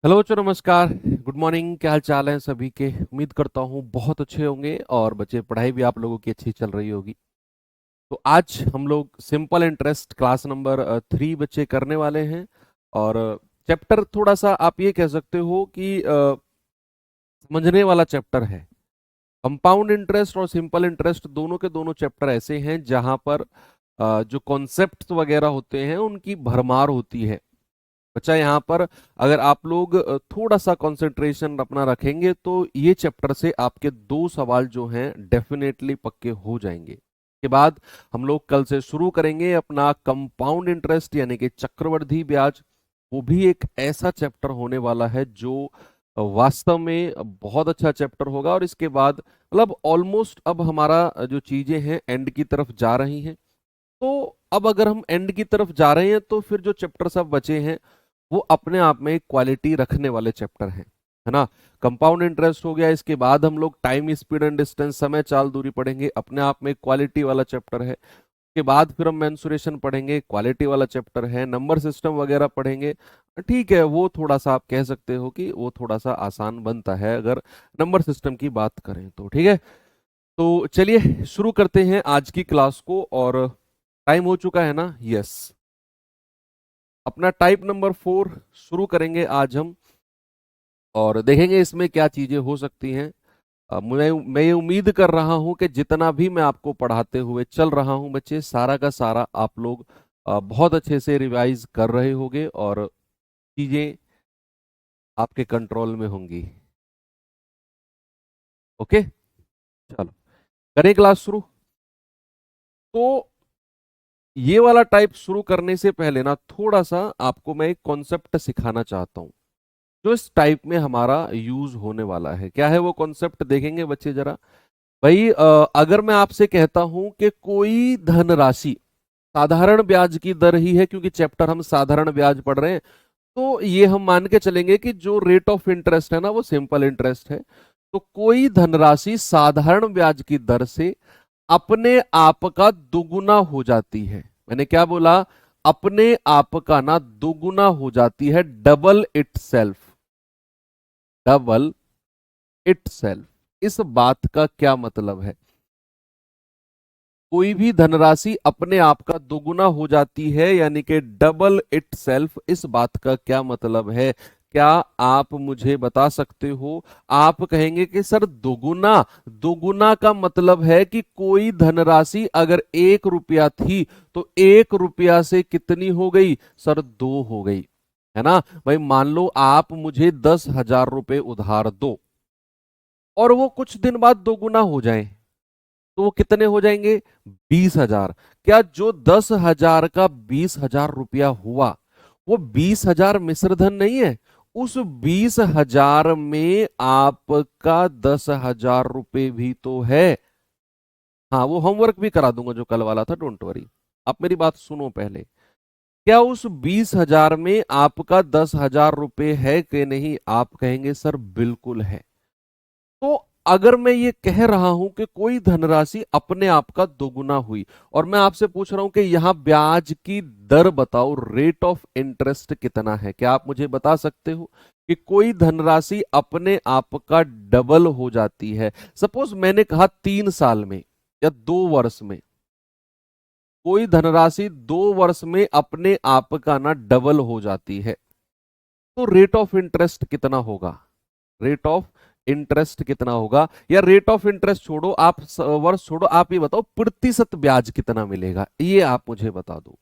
Hello बच्चों, नमस्कार। Good morning. क्या हाल चाल है सभी के? उम्मीद करता हूँ बहुत अच्छे होंगे और बच्चे पढ़ाई भी आप लोगों की अच्छी चल रही होगी। तो आज हम लोग सिंपल इंटरेस्ट क्लास नंबर 3 बच्चे करने वाले हैं। और चैप्टर थोड़ा सा आप ये कह सकते हो कि समझने वाला चैप्टर है। कंपाउंड इंटरेस्ट और सिंपल इंटरेस्ट दोनों के दोनों चैप्टर ऐसे हैं जहां पर जो कॉन्सेप्ट्स वगैरह होते हैं उनकी भरमार होती है। बच्चा यहाँ पर अगर आप लोग थोड़ा सा कंसंट्रेशन अपना रखेंगे तो ये चैप्टर से आपके दो सवाल जो हैं डेफिनेटली पक्के हो जाएंगे। के बाद हम लोग कल से शुरू करेंगे अपना कंपाउंड इंटरेस्ट यानी कि चक्रवृद्धि ब्याज। वो भी एक ऐसा चैप्टर होने वाला है जो वास्तव में बहुत अच्छा चैप्टर होगा। और इसके बाद मतलब ऑलमोस्ट अब हमारा जो चीजें हैं एंड की तरफ जा रही हैं। तो अब अगर हम एंड की तरफ जा रहे हैं तो फिर जो चैप्टर सब बचे हैं वो अपने आप में एक क्वालिटी रखने वाले चैप्टर हैं, है ना। कंपाउंड इंटरेस्ट हो गया, इसके बाद हम लोग टाइम स्पीड एंड डिस्टेंस समय चाल दूरी पढ़ेंगे, अपने आप में एक क्वालिटी वाला चैप्टर है। उसके बाद फिर हम मेंसुरेशन पढ़ेंगे, क्वालिटी वाला चैप्टर है। नंबर सिस्टम वगैरह पढ़ेंगे। ठीक है, वो थोड़ा सा आप कह सकते हो कि वो थोड़ा सा आसान बनता है अगर नंबर सिस्टम की बात करें तो। ठीक है, तो चलिए शुरू करते हैं आज की क्लास को। और टाइम हो चुका है ना? यस। अपना टाइप नंबर 4 शुरू करेंगे आज हम और देखेंगे इसमें क्या चीजें हो सकती हैं। मैं ये उम्मीद कर रहा हूं कि जितना भी मैं आपको पढ़ाते हुए चल रहा हूं बच्चे, सारा का सारा आप लोग बहुत अच्छे से रिवाइज कर रहे होंगे और चीजें आपके कंट्रोल में होंगी। ओके, चलो करें क्लास शुरू। तो ये वाला टाइप शुरू करने से पहले ना थोड़ा सा आपको मैं एक कॉन्सेप्ट सिखाना चाहता हूं जो इस टाइप में हमारा यूज होने वाला है। क्या है वो कॉन्सेप्ट, देखेंगे बच्चे जरा। भाई अगर मैं आपसे कहता हूं कि कोई धनराशि साधारण ब्याज की दर ही है, क्योंकि चैप्टर हम साधारण ब्याज पढ़ रहे हैं, तो ये हम मान के चलेंगे कि जो रेट ऑफ इंटरेस्ट है ना वो सिंपल इंटरेस्ट है। तो कोई धनराशि साधारण ब्याज की दर से अपने आप का दुगुना हो जाती है। मैंने क्या बोला? अपने आप का ना दुगुना हो जाती है, double it self. Double it self, इस बात का क्या मतलब है? कोई भी धनराशि अपने आप का दोगुना हो जाती है यानी कि डबल इट सेल्फ, इस बात का क्या मतलब है? क्या आप मुझे बता सकते हो? आप कहेंगे कि सर दोगुना, दोगुना का मतलब है कि कोई धनराशि अगर 1 रुपया थी तो 1 रुपया से कितनी हो गई सर? 2 हो गई, है ना। भाई मान लो आप मुझे 10,000 रुपए उधार दो और वो कुछ दिन बाद दोगुना हो जाए तो वो कितने हो जाएंगे? 20,000। क्या जो 10,000 का 20,000 रुपया हुआ वो 20,000 मिश्र धन नहीं है? उस 20,000 में आपका 10,000 रुपये भी तो है। हाँ, वो होमवर्क भी करा दूंगा जो कल वाला था, डोंट वरी। आप मेरी बात सुनो पहले। क्या उस 20,000 में आपका 10,000 रुपये है कि नहीं? आप कहेंगे सर बिल्कुल है। तो अगर मैं ये कह रहा हूं कि कोई धनराशि अपने आप का दोगुना हुई और मैं आपसे पूछ रहा हूं कि यहां ब्याज की दर बताओ, रेट ऑफ इंटरेस्ट कितना है, क्या आप मुझे बता सकते हो कि कोई धनराशि अपने आप का डबल हो जाती है? सपोज मैंने कहा 3 साल में या 2 वर्ष में कोई धनराशि 2 वर्ष में अपने आप का ना डबल हो जाती है, तो रेट ऑफ इंटरेस्ट कितना होगा? रेट ऑफ इंटरेस्ट कितना होगा? या रेट ऑफ इंटरेस्ट छोड़ो, आप वर्ष छोड़ो, आप ये बताओ प्रतिशत ब्याज कितना मिलेगा, ये आप मुझे बता दो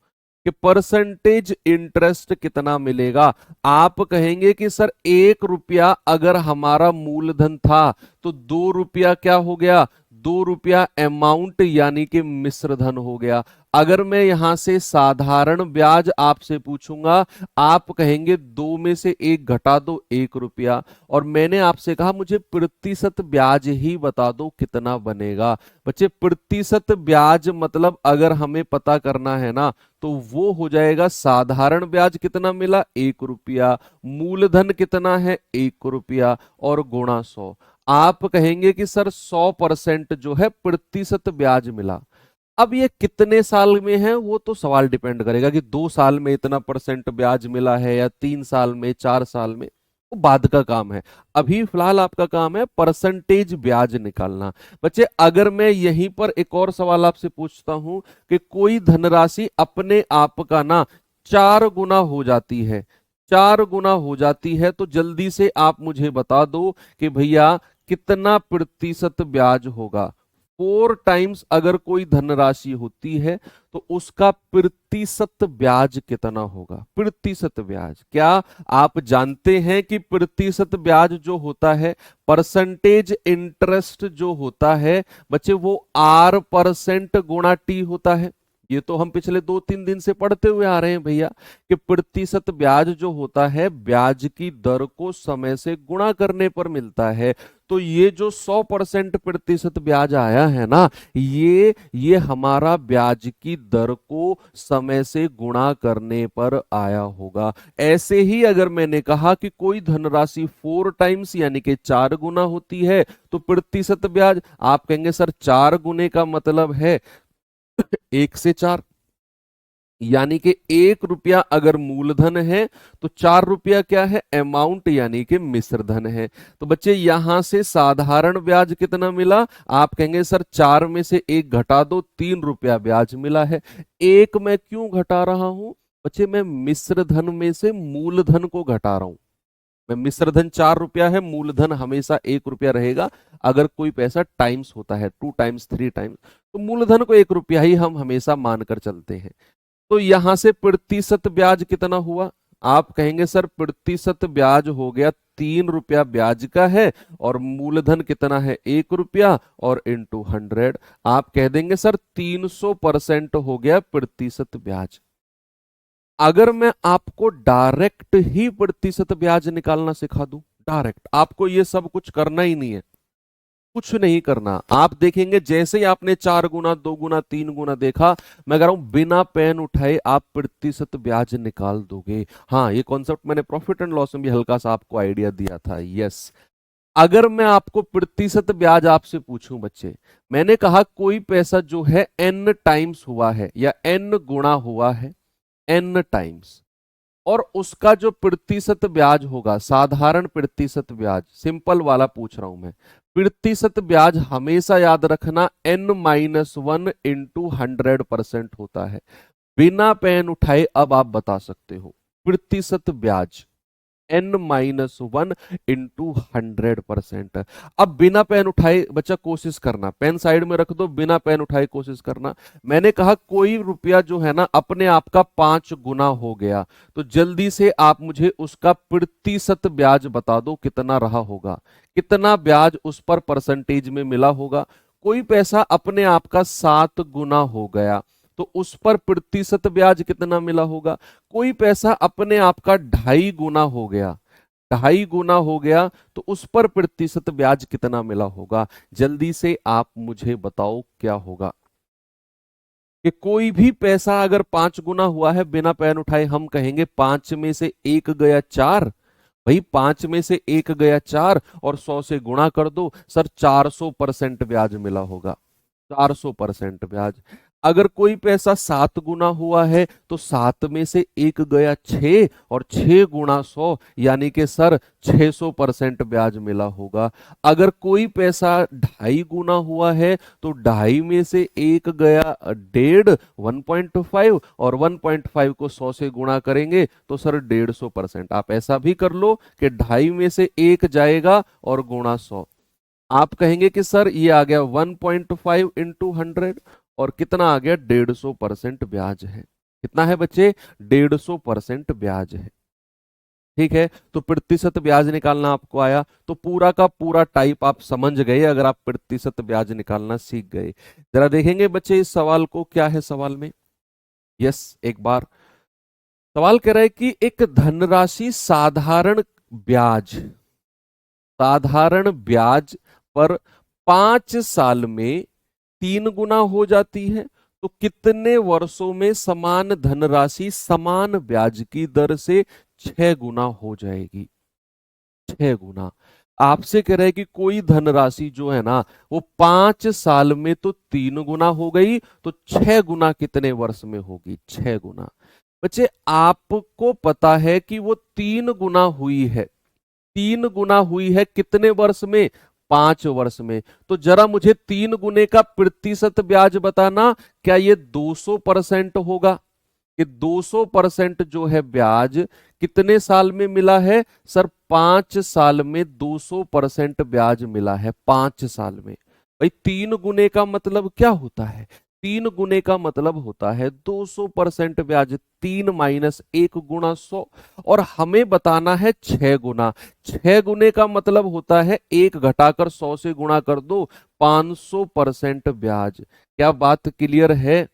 कि परसेंटेज इंटरेस्ट कितना मिलेगा। आप कहेंगे कि सर 1 रुपया अगर हमारा मूलधन था तो 2 रुपया क्या हो गया? 2 रुपया अमाउंट यानी कि मिश्र धन हो गया। अगर मैं यहां से साधारण ब्याज आपसे पूछूंगा, आप कहेंगे 2 में से 1 घटा दो, 1 रुपया। और मैंने आपसे कहा मुझे प्रतिशत ब्याज ही बता दो कितना बनेगा। बच्चे प्रतिशत ब्याज मतलब अगर हमें पता करना है ना तो वो हो जाएगा साधारण ब्याज कितना मिला? 1 रुपया। मूलधन कितना है? 1 रुपया और गुणा 100। आप कहेंगे कि सर 100% जो है प्रतिशत ब्याज मिला। अब ये कितने साल में है वो तो सवाल डिपेंड करेगा कि 2 साल में इतना परसेंट ब्याज मिला है या 3 साल में, 4 साल में। वो बाद का काम है। अभी फिलहाल आपका काम है परसेंटेज ब्याज निकालना। बच्चे अगर मैं यहीं पर एक और सवाल आपसे पूछता हूं कि कोई धनराशि अपने आप का ना 4 गुना हो जाती है, 4 गुना हो जाती है, तो जल्दी से आप मुझे बता दो कि भैया कितना प्रतिशत ब्याज होगा। 4 टाइम्स अगर कोई धनराशि होती है तो उसका प्रतिशत ब्याज कितना होगा? प्रतिशत ब्याज क्या आप जानते हैं कि प्रतिशत ब्याज जो होता है, परसेंटेज इंटरेस्ट जो होता है बच्चे, वो R% गुणा टी होता है। ये तो हम पिछले 2-3 दिन से पढ़ते हुए आ रहे हैं भैया कि प्रतिशत ब्याज जो होता है ब्याज की दर को समय से गुणा करने पर मिलता है। तो ये जो 100% प्रतिशत ब्याज आया है ना, ये हमारा ब्याज की दर को समय से गुणा करने पर आया होगा। ऐसे ही अगर मैंने कहा कि कोई धनराशि 4 टाइम्स यानी कि 4 गुना होती है तो प्रतिशत ब्याज, आप कहेंगे सर 4 गुने का मतलब है 1 से 4, यानी कि 1 रुपया अगर मूलधन है तो 4 रुपया क्या है? अमाउंट यानी कि मिश्र धन है। तो बच्चे यहां से साधारण ब्याज कितना मिला? आप कहेंगे सर 4 में से 1 घटा दो, 3 रुपया ब्याज मिला है। एक मैं क्यों घटा रहा हूं बच्चे? मैं मिश्र धन में से मूलधन को घटा रहा हूं। मैं मिश्र धन 4 रुपया है, मूलधन हमेशा 1 रुपया रहेगा। अगर कोई पैसा टाइम्स होता है, 2 टाइम्स 3 टाइम्स, तो मूलधन को 1 रुपया ही हम हमेशा मानकर चलते हैं। तो यहां से प्रतिशत ब्याज कितना हुआ? आप कहेंगे सर प्रतिशत ब्याज हो गया 3 रुपया ब्याज का है और मूलधन कितना है? 1 रुपया और इंटू 100। आप कह देंगे सर 300% हो गया प्रतिशत ब्याज। अगर मैं आपको डायरेक्ट ही प्रतिशत ब्याज निकालना सिखा दूं, डायरेक्ट, आपको ये सब कुछ करना ही नहीं है, कुछ नहीं करना। आप देखेंगे जैसे ही आपने 4 गुना 2 गुना 3 गुना देखा, मैं कह रहा हूं बिना पेन उठाए आप प्रतिशत ब्याज निकाल दोगे। हाँ, ये कॉन्सेप्ट मैंने प्रॉफिट एंड लॉस में भी हल्का सा आपको आइडिया दिया था। यस, अगर मैं आपको प्रतिशत ब्याज आपसे पूछूं बच्चे, मैंने कहा कोई पैसा जो है n टाइम्स हुआ है या n गुणा हुआ है, n टाइम्स, और उसका जो प्रतिशत ब्याज होगा, साधारण प्रतिशत ब्याज, सिंपल वाला पूछ रहा हूं मैं, प्रतिशत ब्याज हमेशा याद रखना n-1 इंटू 100% होता है। बिना पेन उठाए अब आप बता सकते हो प्रतिशत ब्याज n-1 इंटू 100%। अब बिना पेन उठाए बच्चा कोशिश करना, पेन साइड में रख दो, बिना पेन उठाए कोशिश करना। मैंने कहा कोई रुपया जो है ना अपने आप का 5 गुना हो गया, तो जल्दी से आप मुझे उसका प्रतिशत ब्याज बता दो कितना रहा होगा, कितना ब्याज उस पर परसेंटेज में मिला होगा। कोई पैसा अपने आप का 7 गुना हो गया तो उस पर प्रतिशत ब्याज कितना मिला होगा। कोई पैसा अपने आप का 2.5 गुना हो गया, 2.5 गुना हो गया तो उस पर प्रतिशत ब्याज कितना मिला होगा। जल्दी से आप मुझे बताओ क्या होगा। कि कोई भी पैसा अगर 5 गुना हुआ है, बिना पेन उठाए हम कहेंगे 5 में से 1 गया 4। भाई 5 में से 1 गया 4 और 100 से गुणा कर दो सर, 400% ब्याज मिला होगा, 400% ब्याज। अगर कोई पैसा 7 गुना हुआ है तो 7 में से 1 गया 6 और 6 गुणा 100 यानी कि सर 600% ब्याज मिला होगा। अगर कोई पैसा 2.5 गुना हुआ है तो 2.5 में से 1 गया 1.5, 1.5, और 1.5 को 100 से गुणा करेंगे तो सर 150%। आप ऐसा भी कर लो कि 2.5 में से 1 जाएगा और गुणा 100। आप कहेंगे कि सर ये आ गया 1.5 इंटू 100 और कितना आ गया? 150% ब्याज है। कितना है बच्चे? 150% ब्याज है। ठीक है, तो प्रतिशत ब्याज निकालना आपको आया, तो पूरा का पूरा टाइप आप समझ गए अगर आप प्रतिशत ब्याज निकालना सीख गए। जरा देखेंगे बच्चे इस सवाल को, क्या है सवाल में। यस, एक बार सवाल कह रहा है कि एक धनराशि ब्याज साधारण ब्याज पर 5 साल में 3 गुना हो जाती है, तो कितने वर्षों में समान धनराशि समान ब्याज की दर से 6 गुना हो जाएगी? 6 गुना। आपसे कह रहे हैं कि कोई धनराशि जो है ना वो 5 साल में तो 3 गुना हो गई, तो 6 गुना कितने वर्ष में होगी? 6 गुना। बच्चे आपको पता है कि वो 3 गुना हुई है, 3 गुना हुई है कितने वर्ष में? 5 वर्ष में। तो जरा मुझे 3 गुने का प्रतिशत ब्याज बताना, क्या ये 200% होगा? कि 200% जो है ब्याज कितने साल में मिला है सर? 5 साल में 200% ब्याज मिला है, 5 साल में। भाई 3 गुने का मतलब क्या होता है? 3 गुने का मतलब होता है 200% ब्याज। 3 - 1 × 100। और हमें बताना है 6 गुना। 6 गुने का मतलब होता है 1 घटाकर 100 से गुणा कर दो, 500% ब्याज। क्या बात क्लियर है?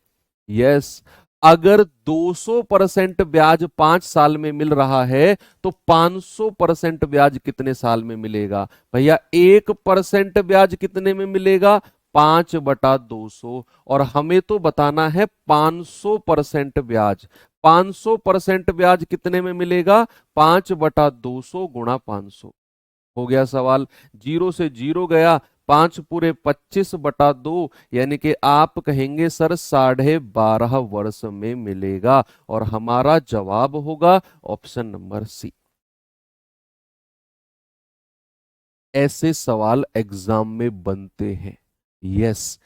यस। अगर 200% ब्याज 5 साल में मिल रहा है तो 500% ब्याज कितने साल में मिलेगा? भैया 1% ब्याज कितने में मिलेगा? 5/200। और हमें तो बताना है 500% ब्याज। 500% ब्याज कितने में मिलेगा? 5/200 गुणा 500। हो गया सवाल। जीरो से जीरो गया, 5×25/2, यानी कि आप कहेंगे सर 12.5 वर्ष में मिलेगा। और हमारा जवाब होगा ऑप्शन नंबर सी। ऐसे सवाल एग्जाम में बनते हैं। यस,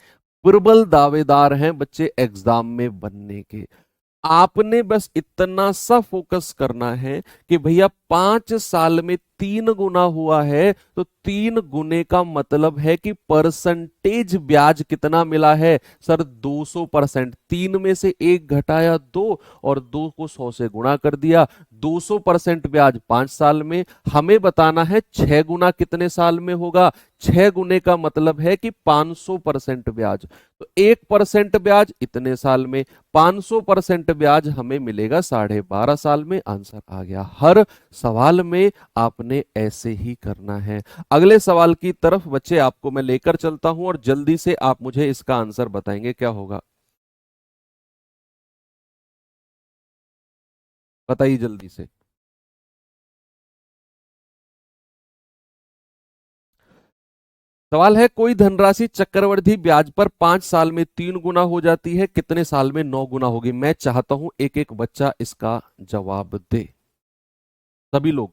प्रबल दावेदार हैं बच्चे एग्जाम में बनने के। आपने बस इतना सा फोकस करना है कि भैया 5 साल में 3 गुना हुआ है, तो 3 गुने का मतलब है कि परसेंटेज ब्याज कितना मिला है सर? 200%। 3 में से 1 घटाया 2 और 2 को 100 से गुणा कर दिया। 200% ब्याज 5 साल में। हमें बताना है 6 गुना कितने साल में होगा? 6 गुने का मतलब है कि 500% ब्याज। तो 1% ब्याज इतने साल में, 500% ब्याज हमें मिलेगा 12.5 साल में। आंसर आ गया। हर सवाल में आपने ऐसे ही करना है। अगले सवाल की तरफ बच्चे आपको मैं लेकर चलता हूं और जल्दी से आप मुझे इसका आंसर बताएंगे क्या होगा। बताइए जल्दी से। सवाल है, कोई धनराशि चक्रवृद्धि ब्याज पर 5 साल में 3 गुना हो जाती है, कितने साल में 9 गुना होगी? मैं चाहता हूं एक एक बच्चा इसका जवाब दे। सभी लोग।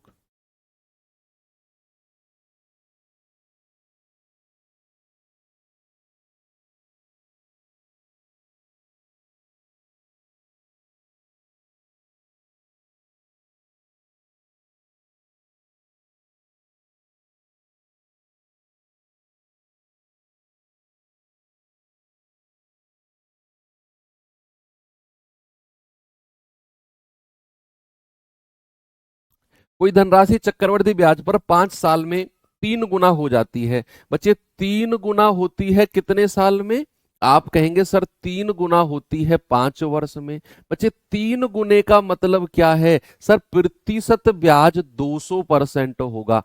कोई धनराशि चक्रवृद्धि ब्याज पर 5 साल में 3 गुना हो जाती है। बच्चे 3 गुना होती है कितने साल में? आप कहेंगे सर 3 गुना होती है 5 वर्ष में। बच्चे 3 गुने का मतलब क्या है सर? प्रतिशत ब्याज 200% होगा।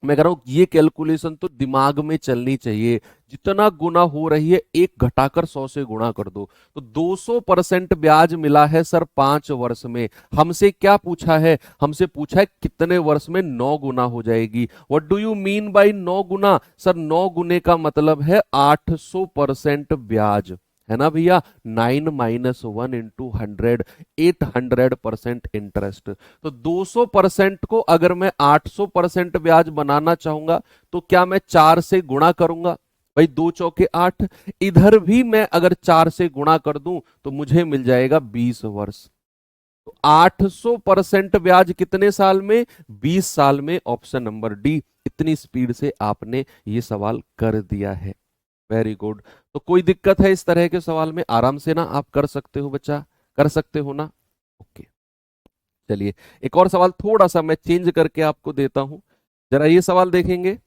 मैं कह रहा हूं ये कैलकुलेशन तो दिमाग में चलनी चाहिए। जितना गुना हो रही है 1 घटाकर 100 से गुणा कर दो। तो 200% ब्याज मिला है सर 5 वर्ष में। हमसे क्या पूछा है? हमसे पूछा है कितने वर्ष में 9 गुना हो जाएगी। What do you mean by 9 Guna? Sir 9 गुने का मतलब है 800% ब्याज, है ना भैया? 9 - 1 × 100, 800% इंटरेस्ट। तो 200% को अगर मैं 800% ब्याज बनाना चाहूंगा तो क्या मैं 4 से गुणा करूंगा? भाई 2 × 4 = 8। इधर भी मैं अगर 4 से गुणा कर दूं तो मुझे मिल जाएगा 20 वर्ष। तो 800% ब्याज कितने साल में? 20 साल में। Option number D. इतनी स्पीड से आपने ये सवाल कर दिया है। Very good. तो कोई दिक्कत है इस तरह के सवाल में? आराम से ना आप कर सकते हो बच्चा, कर सकते हो ना? ओके। चलिए एक और सवाल थोड़ा सा मैं चेंज करके आपको देता हूं। जरा ये सवाल देखेंगे।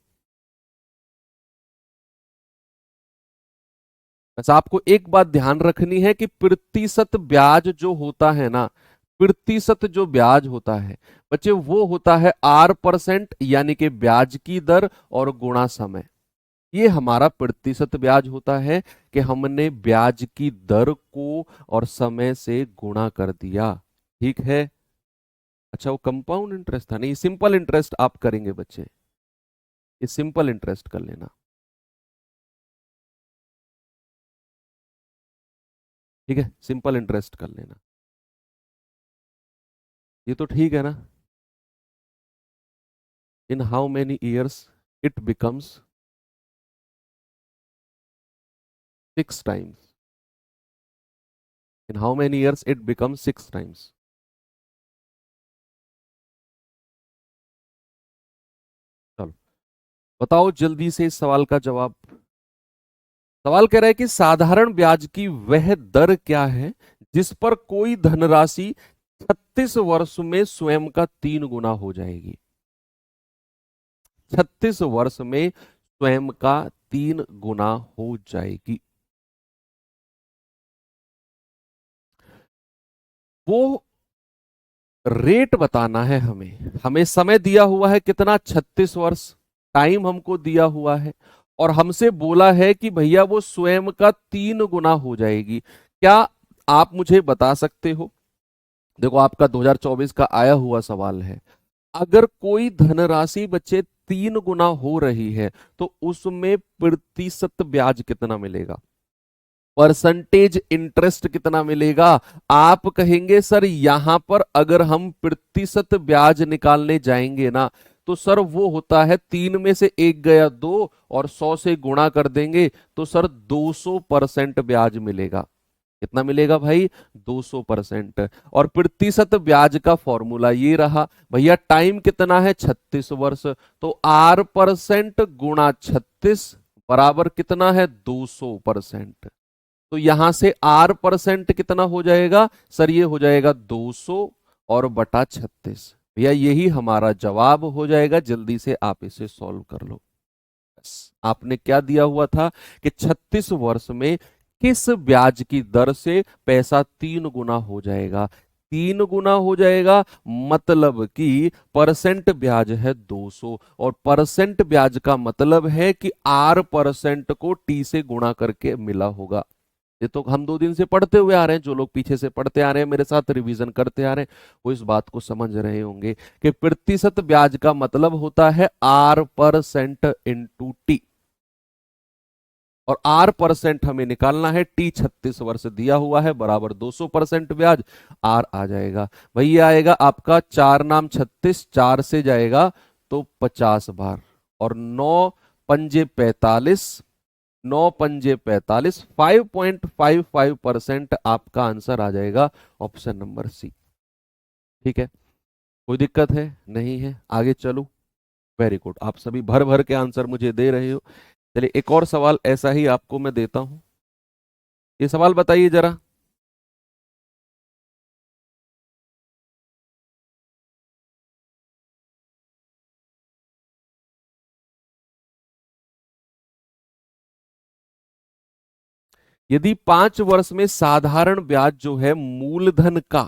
बस आपको एक बात ध्यान रखनी है कि प्रतिशत ब्याज जो होता है ना, प्रतिशत जो ब्याज होता है बच्चे, वो होता है R%, यानी कि ब्याज की दर और गुणा समय। ये हमारा प्रतिशत ब्याज होता है कि हमने ब्याज की दर को और समय से गुणा कर दिया। ठीक है। अच्छा वो कंपाउंड इंटरेस्ट था? नहीं, सिंपल इंटरेस्ट आप करेंगे बच्चे। ये सिंपल इंटरेस्ट कर लेना। ठीक है, सिंपल इंटरेस्ट कर लेना। ये तो ठीक है ना? In how many years it becomes 6 times? In how many years it becomes 6 times? चलो बताओ जल्दी से इस सवाल का जवाब। सवाल कह रहा है कि साधारण ब्याज की वह दर क्या है जिस पर कोई धनराशि 36 वर्ष में स्वयं का 3 गुना हो जाएगी। 36 वर्ष में स्वयं का 3 गुना हो जाएगी। वो रेट बताना है हमें। हमें समय दिया हुआ है कितना, 36 वर्ष टाइम हमको दिया हुआ है, और हमसे बोला है कि भैया वो स्वयं का 3 गुना हो जाएगी। क्या आप मुझे बता सकते हो? देखो आपका 2024 का आया हुआ सवाल है। अगर कोई धनराशि बच्चे 3 गुना हो रही है तो उसमें प्रतिशत ब्याज कितना मिलेगा, परसेंटेज इंटरेस्ट कितना मिलेगा? आप कहेंगे सर यहां पर अगर हम प्रतिशत ब्याज निकालने जाएंगे ना तो सर वो होता है 3 में से 1 गया 2 और 100 से गुणा कर देंगे तो सर 200% ब्याज मिलेगा। कितना मिलेगा भाई? 200%। और प्रतिशत ब्याज का फॉर्मूला ये रहा भैया, टाइम कितना है 36 वर्ष, तो R% गुणा 36 बराबर कितना है 200%। तो यहां से R% कितना हो जाएगा सर? ये हो जाएगा 200 और बटा 36। भैया यही हमारा जवाब हो जाएगा। जल्दी से आप इसे सॉल्व कर लो। आपने क्या दिया हुआ था कि 36 वर्ष में किस ब्याज की दर से पैसा 3 गुना हो जाएगा? 3 गुना हो जाएगा मतलब कि परसेंट ब्याज है 200, और परसेंट ब्याज का मतलब है कि R% को T से गुणा करके मिला होगा। ये तो हम 2 दिन से पढ़ते हुए आ रहे हैं। जो लोग पीछे से पढ़ते आ रहे हैं, मेरे साथ रिवीजन करते आ रहे हैं, वो इस बात को समझ रहे होंगे कि प्रतिशत ब्याज का मतलब होता है R% इंटू टी, और R% हमें निकालना है। टी 36 वर्ष दिया हुआ है, बराबर 200% ब्याज। आर आ जाएगा वही, ये आएगा आपका 4 नाम 36, 4 से जाएगा तो 50 बार, और 9 पंजे 45, 9 पंजे 45, 5.55% आपका आंसर आ जाएगा ऑप्शन नंबर सी। ठीक है, कोई दिक्कत है? नहीं है? आगे चलो। वेरी गुड, आप सभी भर भर के आंसर मुझे दे रहे हो। चलिए एक और सवाल ऐसा ही आपको मैं देता हूं। ये सवाल बताइए जरा। यदि 5 वर्ष में साधारण ब्याज जो है मूलधन का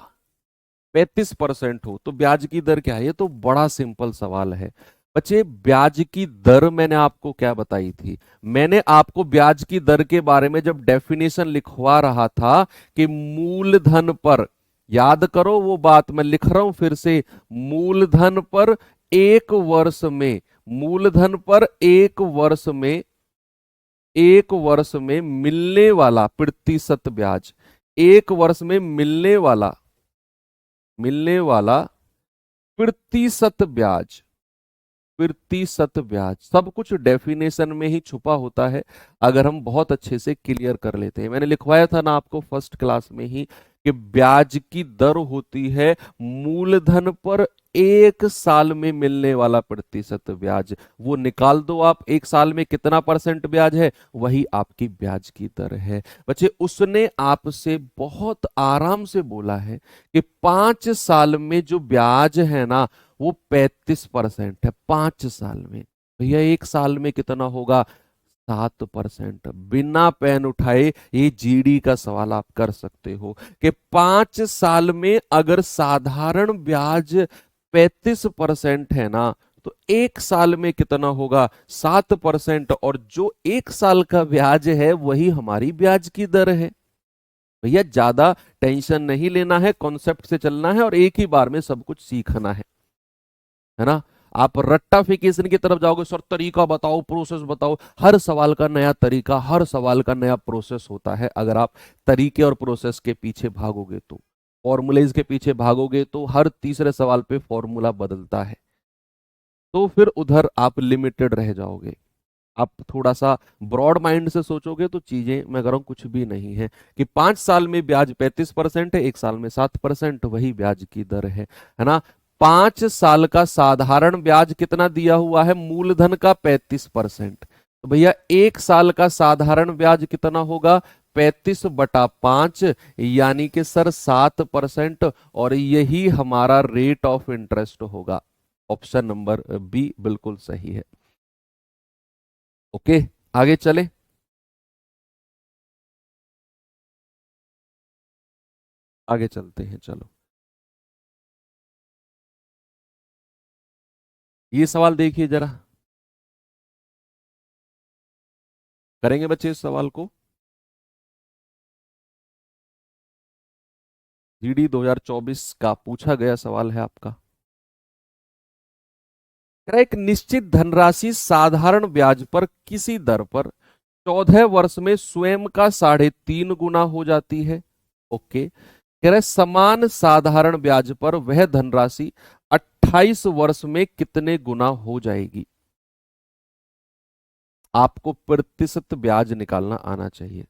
35% हो तो ब्याज की दर क्या है? ये तो बड़ा सिंपल सवाल है बच्चे। ब्याज की दर मैंने आपको क्या बताई थी? मैंने आपको ब्याज की दर के बारे में जब डेफिनेशन लिखवा रहा था कि मूलधन पर, याद करो वो बात मैं लिख रहा हूं फिर से, मूलधन पर 1 वर्ष में, मूलधन पर 1 वर्ष में, 1 वर्ष में मिलने वाला प्रतिशत ब्याज, 1 वर्ष में मिलने वाला प्रतिशत ब्याज, प्रतिशत ब्याज, सब कुछ डेफिनेशन में ही छुपा होता है अगर हम बहुत अच्छे से क्लियर कर लेते हैं। मैंने लिखवाया था ना आपको फर्स्ट क्लास में ही कि ब्याज की दर होती है मूलधन पर 1 साल में मिलने वाला प्रतिशत ब्याज। वो निकाल दो आप, 1 साल में कितना परसेंट ब्याज है, वही आपकी ब्याज की दर है। बच्चे उसने आपसे बहुत आराम से बोला है कि 5 साल में जो ब्याज है ना वो 35% है 5 साल में। भैया 1 साल में कितना होगा? 7%। बिना पेन उठाए ये जीडी का सवाल आप कर सकते हो कि 5 साल में अगर साधारण ब्याज 35% है ना तो 1 साल में कितना होगा? 7%। और जो 1 साल का ब्याज है वही हमारी ब्याज की दर है। भैया ज्यादा टेंशन नहीं लेना है, कॉन्सेप्ट से चलना है और एक ही बार में सब कुछ सीखना है ना। आप रट्टाफिकेशन की तरफ जाओगे, सर तरीका बताओ, प्रोसेस बताओ। हर सवाल का नया तरीका, हर सवाल का नया प्रोसेस होता है। अगर आप तरीके और प्रोसेस के पीछे भागोगे तो, फॉर्मूलेज के पीछे भागोगे तो हर तीसरे सवाल पे फॉर्मूला बदलता है। तो फिर उधर आप लिमिटेड रह जाओगे। आप थोड़ा सा ब्रॉड माइंड से सोचोगे तो चीजें, मैं कह रहा हूं, कुछ भी नहीं है कि 5 साल में ब्याज 35% है, 1 साल में 7%, वही ब्याज की दर है ना। 5 साल का साधारण ब्याज कितना दिया हुआ है, मूलधन का 35%। तो भैया 1 साल का साधारण ब्याज कितना होगा, 35/5, यानी कि सर 7%, और यही हमारा रेट ऑफ इंटरेस्ट होगा। ऑप्शन नंबर बी बिल्कुल सही है। ओके, आगे चले। आगे चलते हैं, चलो। ये सवाल देखिए जरा, करेंगे बच्चे इस सवाल को। जीडी 2024 का पूछा गया सवाल है आपका। कह रहा है, एक निश्चित धनराशि साधारण ब्याज पर किसी दर पर 14 वर्ष में स्वयं का 3.5 गुना हो जाती है। ओके, कह रहे समान साधारण ब्याज पर वह धनराशि 28 वर्ष में कितने गुना हो जाएगी। आपको प्रतिशत ब्याज निकालना आना चाहिए।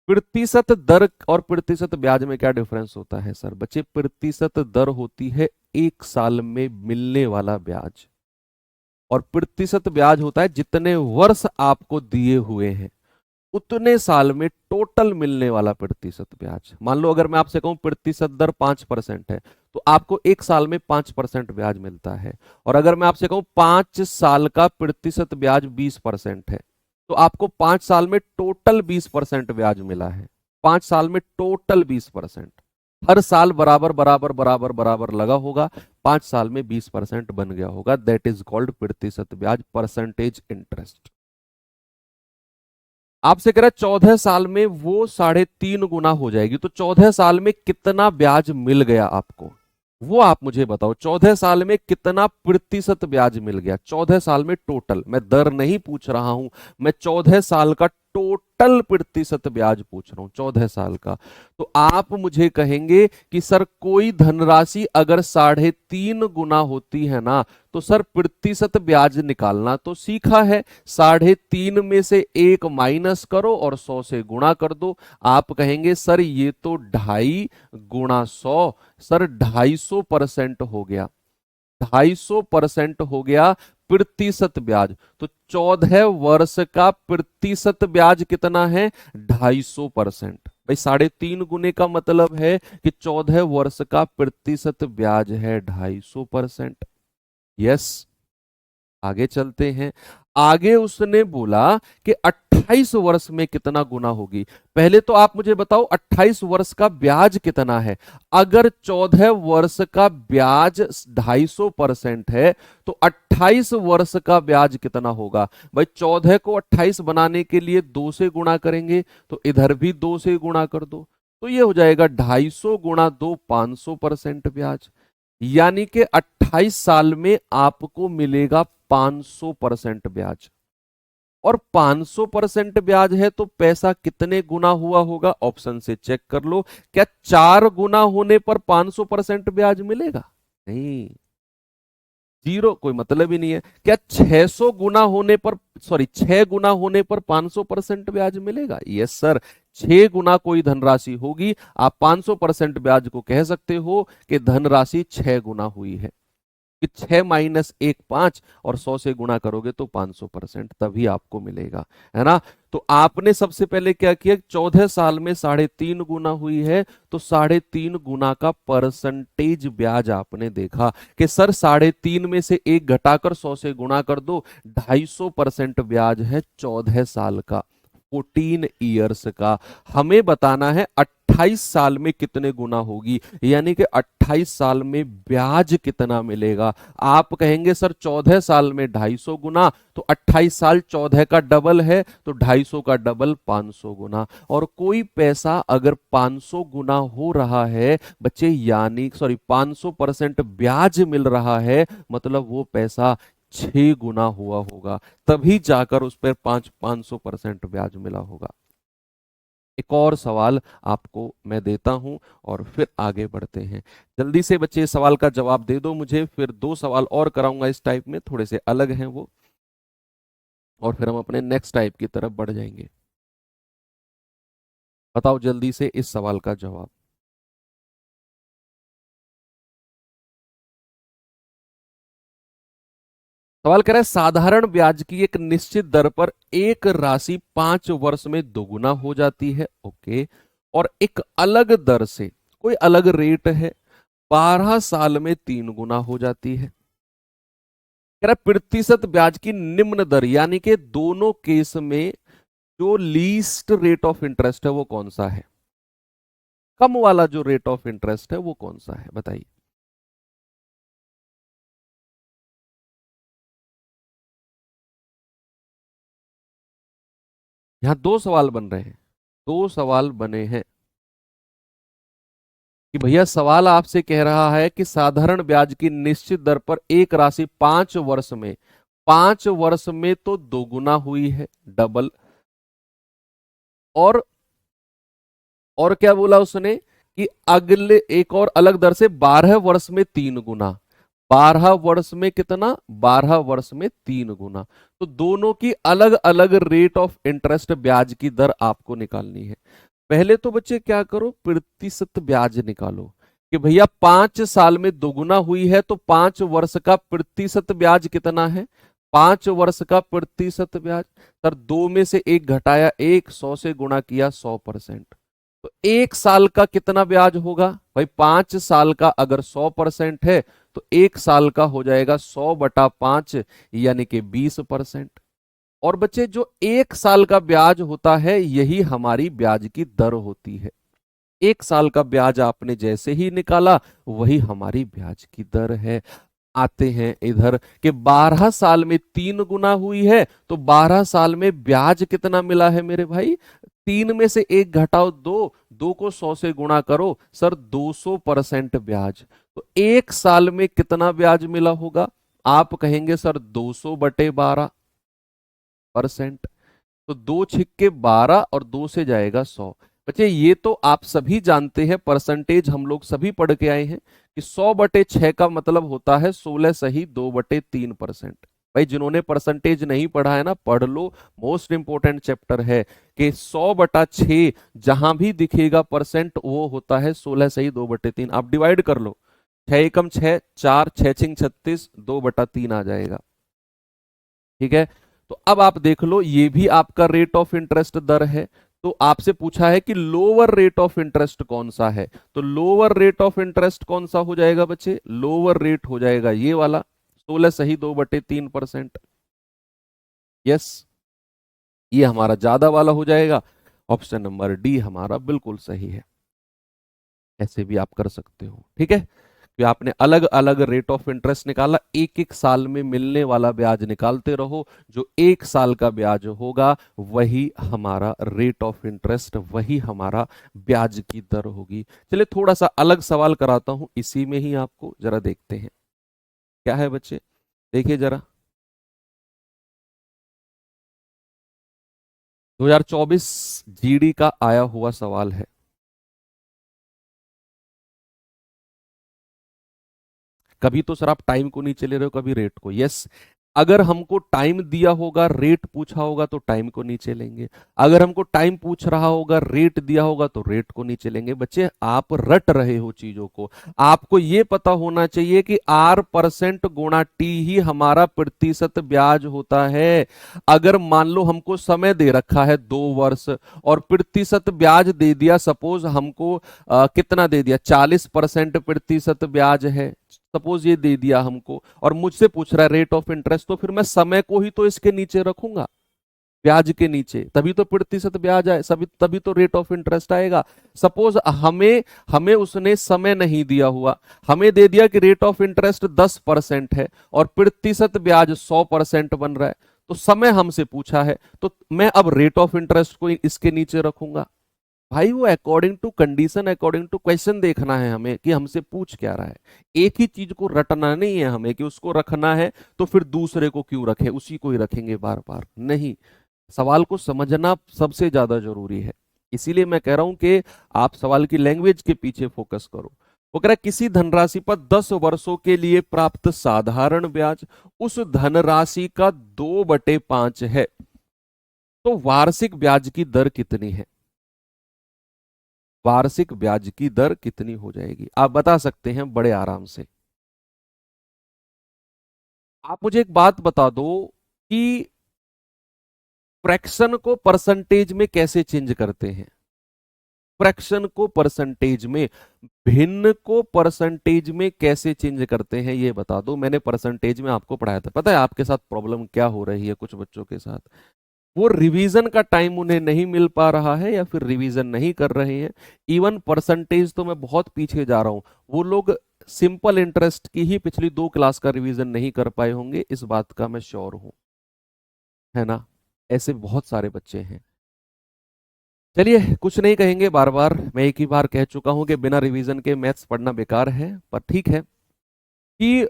प्रतिशत दर और प्रतिशत ब्याज में क्या डिफरेंस होता है सर? बच्चे, प्रतिशत दर होती है 1 साल में मिलने वाला ब्याज, और प्रतिशत ब्याज होता है जितने वर्ष आपको दिए हुए हैं उतने साल में टोटल मिलने वाला प्रतिशत ब्याज। मान लो अगर मैं आपसे कहूं प्रतिशत दर 5% है, तो आपको 1 साल में 5% ब्याज मिलता है। और अगर मैं आपसे कहूं 5 साल का प्रतिशत ब्याज 20% है, तो आपको 5 साल में टोटल 20% ब्याज मिला है। 5 साल में टोटल 20%, हर साल बराबर बराबर बराबर बराबर लगा होगा, 5 साल में 20% बन गया होगा। दैट इज कॉल्ड प्रतिशत ब्याज, परसेंटेज इंटरेस्ट। आपसे कह रहा है 14 साल में वो 3.5 गुना हो जाएगी, तो 14 साल में कितना ब्याज मिल गया आपको, वो आप मुझे बताओ। 14 साल में कितना प्रतिशत ब्याज मिल गया, 14 साल में टोटल। मैं दर नहीं पूछ रहा हूं, मैं 14 साल का टोटल प्रतिशत ब्याज पूछ रहा हूं, 14 साल का। तो आप मुझे कहेंगे कि सर कोई धनराशि अगर 3.5 गुना होती है ना, तो सर प्रतिशत ब्याज निकालना तो सीखा है, 3.5 में से 1 माइनस करो और 100 से गुणा कर दो। आप कहेंगे सर ये तो 2.5 गुणा 100, सर 250% हो गया, 250% हो गया प्रतिशत ब्याज। तो 14 वर्ष का प्रतिशत ब्याज कितना है, 250%। भाई 3.5 गुने का मतलब है कि 14 वर्ष का प्रतिशत ब्याज है 250%। यस, आगे चलते हैं। आगे उसने बोला कि 28 वर्ष में कितना गुना होगी। पहले तो आप मुझे बताओ 28 वर्ष का ब्याज कितना है। अगर 14 वर्ष का ब्याज 250% है, तो 28 वर्ष का ब्याज कितना होगा। भाई 14 को 28 बनाने के लिए 2 से गुणा करेंगे, तो इधर भी 2 से गुणा कर दो, तो ये हो जाएगा 250 गुणा 2, 500% ब्याज। यानी कि 28 साल में आपको मिलेगा 500% ब्याज। और 500% ब्याज है तो पैसा कितने गुना हुआ होगा, ऑप्शन से चेक कर लो। क्या 4 गुना होने पर 500% ब्याज मिलेगा? नहीं, जीरो, कोई मतलब ही नहीं है। क्या 600 गुना होने पर, सॉरी 6 गुना होने पर 500% ब्याज मिलेगा? यस सर, 6 गुना कोई धनराशि होगी, आप 500% ब्याज को कह सकते हो कि धनराशि 6 गुना हुई है। कि 6 - 1 5, और 100 से गुणा करोगे तो 500%, तभी आपको मिलेगा, है ना। तो आपने सबसे पहले क्या किया, 14 साल में 3.5 गुना हुई है, तो 3.5 गुना का परसेंटेज ब्याज आपने देखा कि सर 3.5 में से 1 घटाकर 100 से गुणा कर दो, 250% ब्याज है 14 साल का, 14 ईयर्स का। हमें बताना है 28 साल में कितने गुना होगी, यानी कि 28 साल में ब्याज कितना मिलेगा। आप कहेंगे सर 14 साल में 250 गुना, तो 28 साल 14 का डबल है, तो 250 का डबल 500 गुना। और कोई पैसा अगर 500 गुना हो रहा है बच्चे, यानी सॉरी 500% ब्याज मिल रहा है, मतलब वो पैसा 6 गुना हुआ होगा, तभी जाकर उस पर 500% ब्याज मिला होगा। एक और सवाल आपको मैं देता हूं और फिर आगे बढ़ते हैं। जल्दी से बच्चे सवाल का जवाब दे दो मुझे, फिर दो सवाल और कराऊंगा इस टाइप में, थोड़े से अलग हैं वो, और फिर हम अपने नेक्स्ट टाइप की तरफ बढ़ जाएंगे। बताओ जल्दी से इस सवाल का जवाब। सवाल कह रहा है साधारण ब्याज की एक निश्चित दर पर एक राशि 5 वर्ष में दोगुना हो जाती है, ओके, और एक अलग दर से, कोई अलग रेट है, 12 साल में 3 गुना हो जाती है। कह रहा है प्रतिशत ब्याज की निम्न दर, यानी कि दोनों केस में जो लीस्ट रेट ऑफ इंटरेस्ट है वो कौन सा है, कम वाला जो रेट ऑफ इंटरेस्ट है वो कौन सा है, बताइए। यहां दो सवाल बन रहे हैं, दो सवाल बने हैं कि भैया सवाल आपसे कह रहा है कि साधारण ब्याज की निश्चित दर पर एक राशि 5 वर्ष में, 5 वर्ष में तो दोगुना हुई है, डबल, और क्या बोला उसने कि अगले एक और अलग दर से 12 वर्ष में 3 गुना, 12 वर्ष में कितना, 12 वर्ष में 3 गुना। तो दोनों की अलग अलग रेट ऑफ इंटरेस्ट ब्याज की दर आपको निकालनी है। पहले तो बच्चे क्या करो, प्रतिशत ब्याज निकालो कि भैया 5 साल में दोगुना हुई है तो 5 वर्ष का प्रतिशत ब्याज कितना है, 5 वर्ष का प्रतिशत ब्याज। सर 2 में से 1 घटाया 1, 100 से गुणा किया 100%। तो 1 साल का कितना ब्याज होगा भाई, 5 साल का अगर 100% है तो 1 साल का हो जाएगा 100/5, यानी कि 20%। और बच्चे जो 1 साल का ब्याज होता है यही हमारी ब्याज की दर होती है। 1 साल का ब्याज आपने जैसे ही निकाला वही हमारी ब्याज की दर है। आते हैं इधर कि 12 साल में 3 गुना हुई है तो 12 साल में ब्याज कितना मिला है मेरे भाई, 3 में से 1 घटाओ 2, 2 को 100 से गुणा करो सर 200% ब्याज। तो 1 साल में कितना ब्याज मिला होगा, आप कहेंगे सर 200/12%। तो 2 छिक्के 12 और 2 से जाएगा 100। बच्चे ये तो आप सभी जानते हैं, परसेंटेज हम लोग सभी पढ़ के आए हैं कि 100/6 का मतलब होता है 16 सही 2/3%। भाई जिन्होंने परसेंटेज नहीं पढ़ा है ना, पढ़ लो, मोस्ट इंपोर्टेंट चैप्टर है कि 100/6 जहां भी दिखेगा परसेंट वो होता है 16 सही 2/3। आप डिवाइड कर लो, 6 एकम 6, 4, 6 छिंग 36, 2/3 आ जाएगा। ठीक है, तो अब आप देख लो ये भी आपका रेट ऑफ इंटरेस्ट दर है। तो आपसे पूछा है कि लोअर रेट ऑफ इंटरेस्ट कौन सा है, तो लोअर रेट ऑफ इंटरेस्ट कौन सा हो जाएगा बच्चे, लोअर रेट हो जाएगा ये वाला, 16 सही 2/3%। यस, ये हमारा ज्यादा वाला हो जाएगा। ऑप्शन नंबर डी हमारा बिल्कुल सही है। ऐसे भी आप कर सकते हो, ठीक है, कि आपने अलग अलग रेट ऑफ इंटरेस्ट निकाला, एक एक साल में मिलने वाला ब्याज निकालते रहो, जो 1 साल का ब्याज होगा वही हमारा रेट ऑफ इंटरेस्ट, वही हमारा ब्याज की दर होगी। चलिए थोड़ा सा अलग सवाल कराता हूं इसी में ही आपको, जरा देखते हैं क्या है बच्चे, देखिए जरा। 2024 जीडी का आया हुआ सवाल है। कभी तो सर आप टाइम को नीचे ले रहे हो, कभी रेट को। यस, अगर हमको टाइम दिया होगा, रेट पूछा होगा तो टाइम को नीचे लेंगे, अगर हमको टाइम पूछ रहा होगा, रेट दिया होगा तो रेट को नीचे लेंगे। बच्चे आप रट रहे हो चीजों को, आपको ये पता होना चाहिए कि R% गुणा टी ही हमारा प्रतिशत ब्याज होता है। अगर मान लो हमको समय दे रखा है 2 वर्ष और प्रतिशत ब्याज दे दिया, सपोज हमको कितना दे दिया, 40% प्रतिशत ब्याज है, सपोज ये दे दिया हमको, और मुझसे पूछ रहा है रेट ऑफ इंटरेस्ट, तो फिर मैं समय को ही तो इसके नीचे रखूंगा, ब्याज के नीचे, तभी तो प्रतिशत ब्याज आए, सभी तभी तो रेट ऑफ इंटरेस्ट आएगा। सपोज हमें हमें उसने समय नहीं दिया हुआ, हमें दे दिया कि रेट ऑफ इंटरेस्ट 10% है और प्रतिशत ब्याज 100% बन रहा है, तो समय हमसे पूछा है तो मैं अब रेट ऑफ इंटरेस्ट को इसके नीचे रखूंगा। भाई वो according to condition, according to question देखना है हमें कि हमसे पूछ क्या रहा है। एक ही चीज को रटना नहीं है हमें कि उसको रखना है तो फिर दूसरे को क्यों रखे, उसी को ही रखेंगे बार बार, नहीं, सवाल को समझना सबसे ज्यादा जरूरी है। इसीलिए मैं कह रहा हूं कि आप सवाल की लैंग्वेज के पीछे फोकस करो। वो कह रहा है किसी धनराशि पर 10 वर्षों के लिए प्राप्त साधारण ब्याज उस धनराशि का 2/5 है, तो वार्षिक ब्याज की दर कितनी है? वार्षिक ब्याज की दर कितनी हो जाएगी, आप बता सकते हैं बड़े आराम से। आप मुझे एक बात बता दो कि फ्रैक्शन को परसेंटेज में कैसे चेंज करते हैं? फ्रैक्शन को परसेंटेज में, भिन्न को परसेंटेज में कैसे चेंज करते हैं ये बता दो। मैंने परसेंटेज में आपको पढ़ाया था। पता है आपके साथ प्रॉब्लम क्या हो रही है कुछ बच्चों के साथ? वो रिवीजन का टाइम उन्हें नहीं मिल पा रहा है या फिर रिवीजन नहीं कर रहे हैं। इवन परसेंटेज तो मैं बहुत पीछे जा रहा हूं। वो लोग सिंपल इंटरेस्ट की ही पिछली 2 क्लास का रिवीजन नहीं कर पाए होंगे, इस बात का मैं श्योर हूं, है ना? ऐसे बहुत सारे बच्चे हैं। चलिए कुछ नहीं कहेंगे, बार बार मैं एक ही बार कह चुका हूं कि बिना रिवीजन के मैथ्स पढ़ना बेकार है। पर ठीक है कि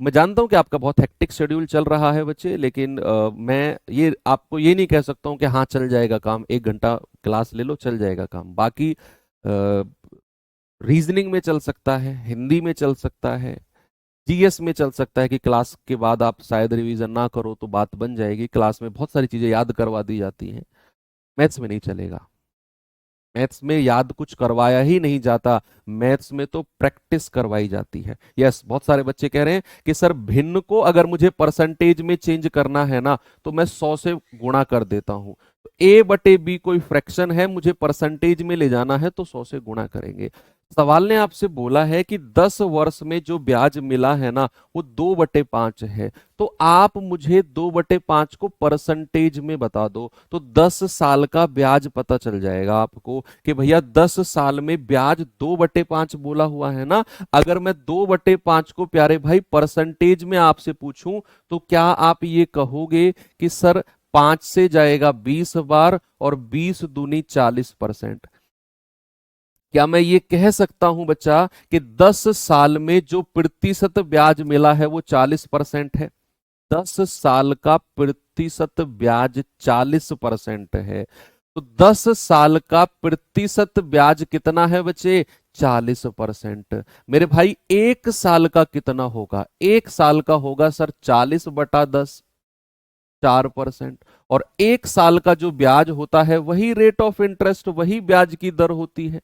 मैं जानता हूं कि आपका बहुत हेक्टिक शेड्यूल चल रहा है बच्चे, लेकिन मैं ये आपको ये नहीं कह सकता हूं कि हाँ चल जाएगा काम, 1 घंटा क्लास ले लो चल जाएगा काम। बाकी रीजनिंग में चल सकता है, हिंदी में चल सकता है, जीएस में चल सकता है कि क्लास के बाद आप शायद रिवीजन ना करो तो बात बन जाएगी, क्लास में बहुत सारी चीजें याद करवा दी जाती हैं। मैथ्स में नहीं चलेगा। मैथ्स में याद कुछ करवाया ही नहीं जाता, मैथ्स में तो प्रैक्टिस करवाई जाती है। यस, बहुत सारे बच्चे कह रहे हैं कि सर भिन्न को अगर मुझे परसेंटेज में चेंज करना है ना तो मैं 100 से गुणा कर देता हूं। तो A/B कोई फ्रैक्शन है, मुझे परसेंटेज में ले जाना है तो 100 से गुणा करेंगे। सवाल ने आपसे बोला है कि 10 वर्ष में जो ब्याज मिला है ना वो 2/5 है, तो आप मुझे 2/5 को परसेंटेज में बता दो, तो 10 साल का ब्याज पता चल जाएगा आपको कि भैया 10 साल में ब्याज 2/5 बोला हुआ है ना। अगर मैं 2/5 को प्यारे भाई परसेंटेज में आपसे पूछूं तो क्या आप ये कहोगे कि सर 5 से जाएगा 20 बार और 20 दूनी 40%? क्या मैं ये कह सकता हूं बच्चा कि 10 साल में जो प्रतिशत ब्याज मिला है वो 40% है? 10 साल का प्रतिशत ब्याज 40% है, तो 10 साल का प्रतिशत ब्याज कितना है बच्चे? 40%। मेरे भाई 1 साल का कितना होगा? 1 साल का होगा सर 40/10, 4%। और 1 साल का जो ब्याज होता है वही रेट ऑफ इंटरेस्ट, वही ब्याज की दर होती है।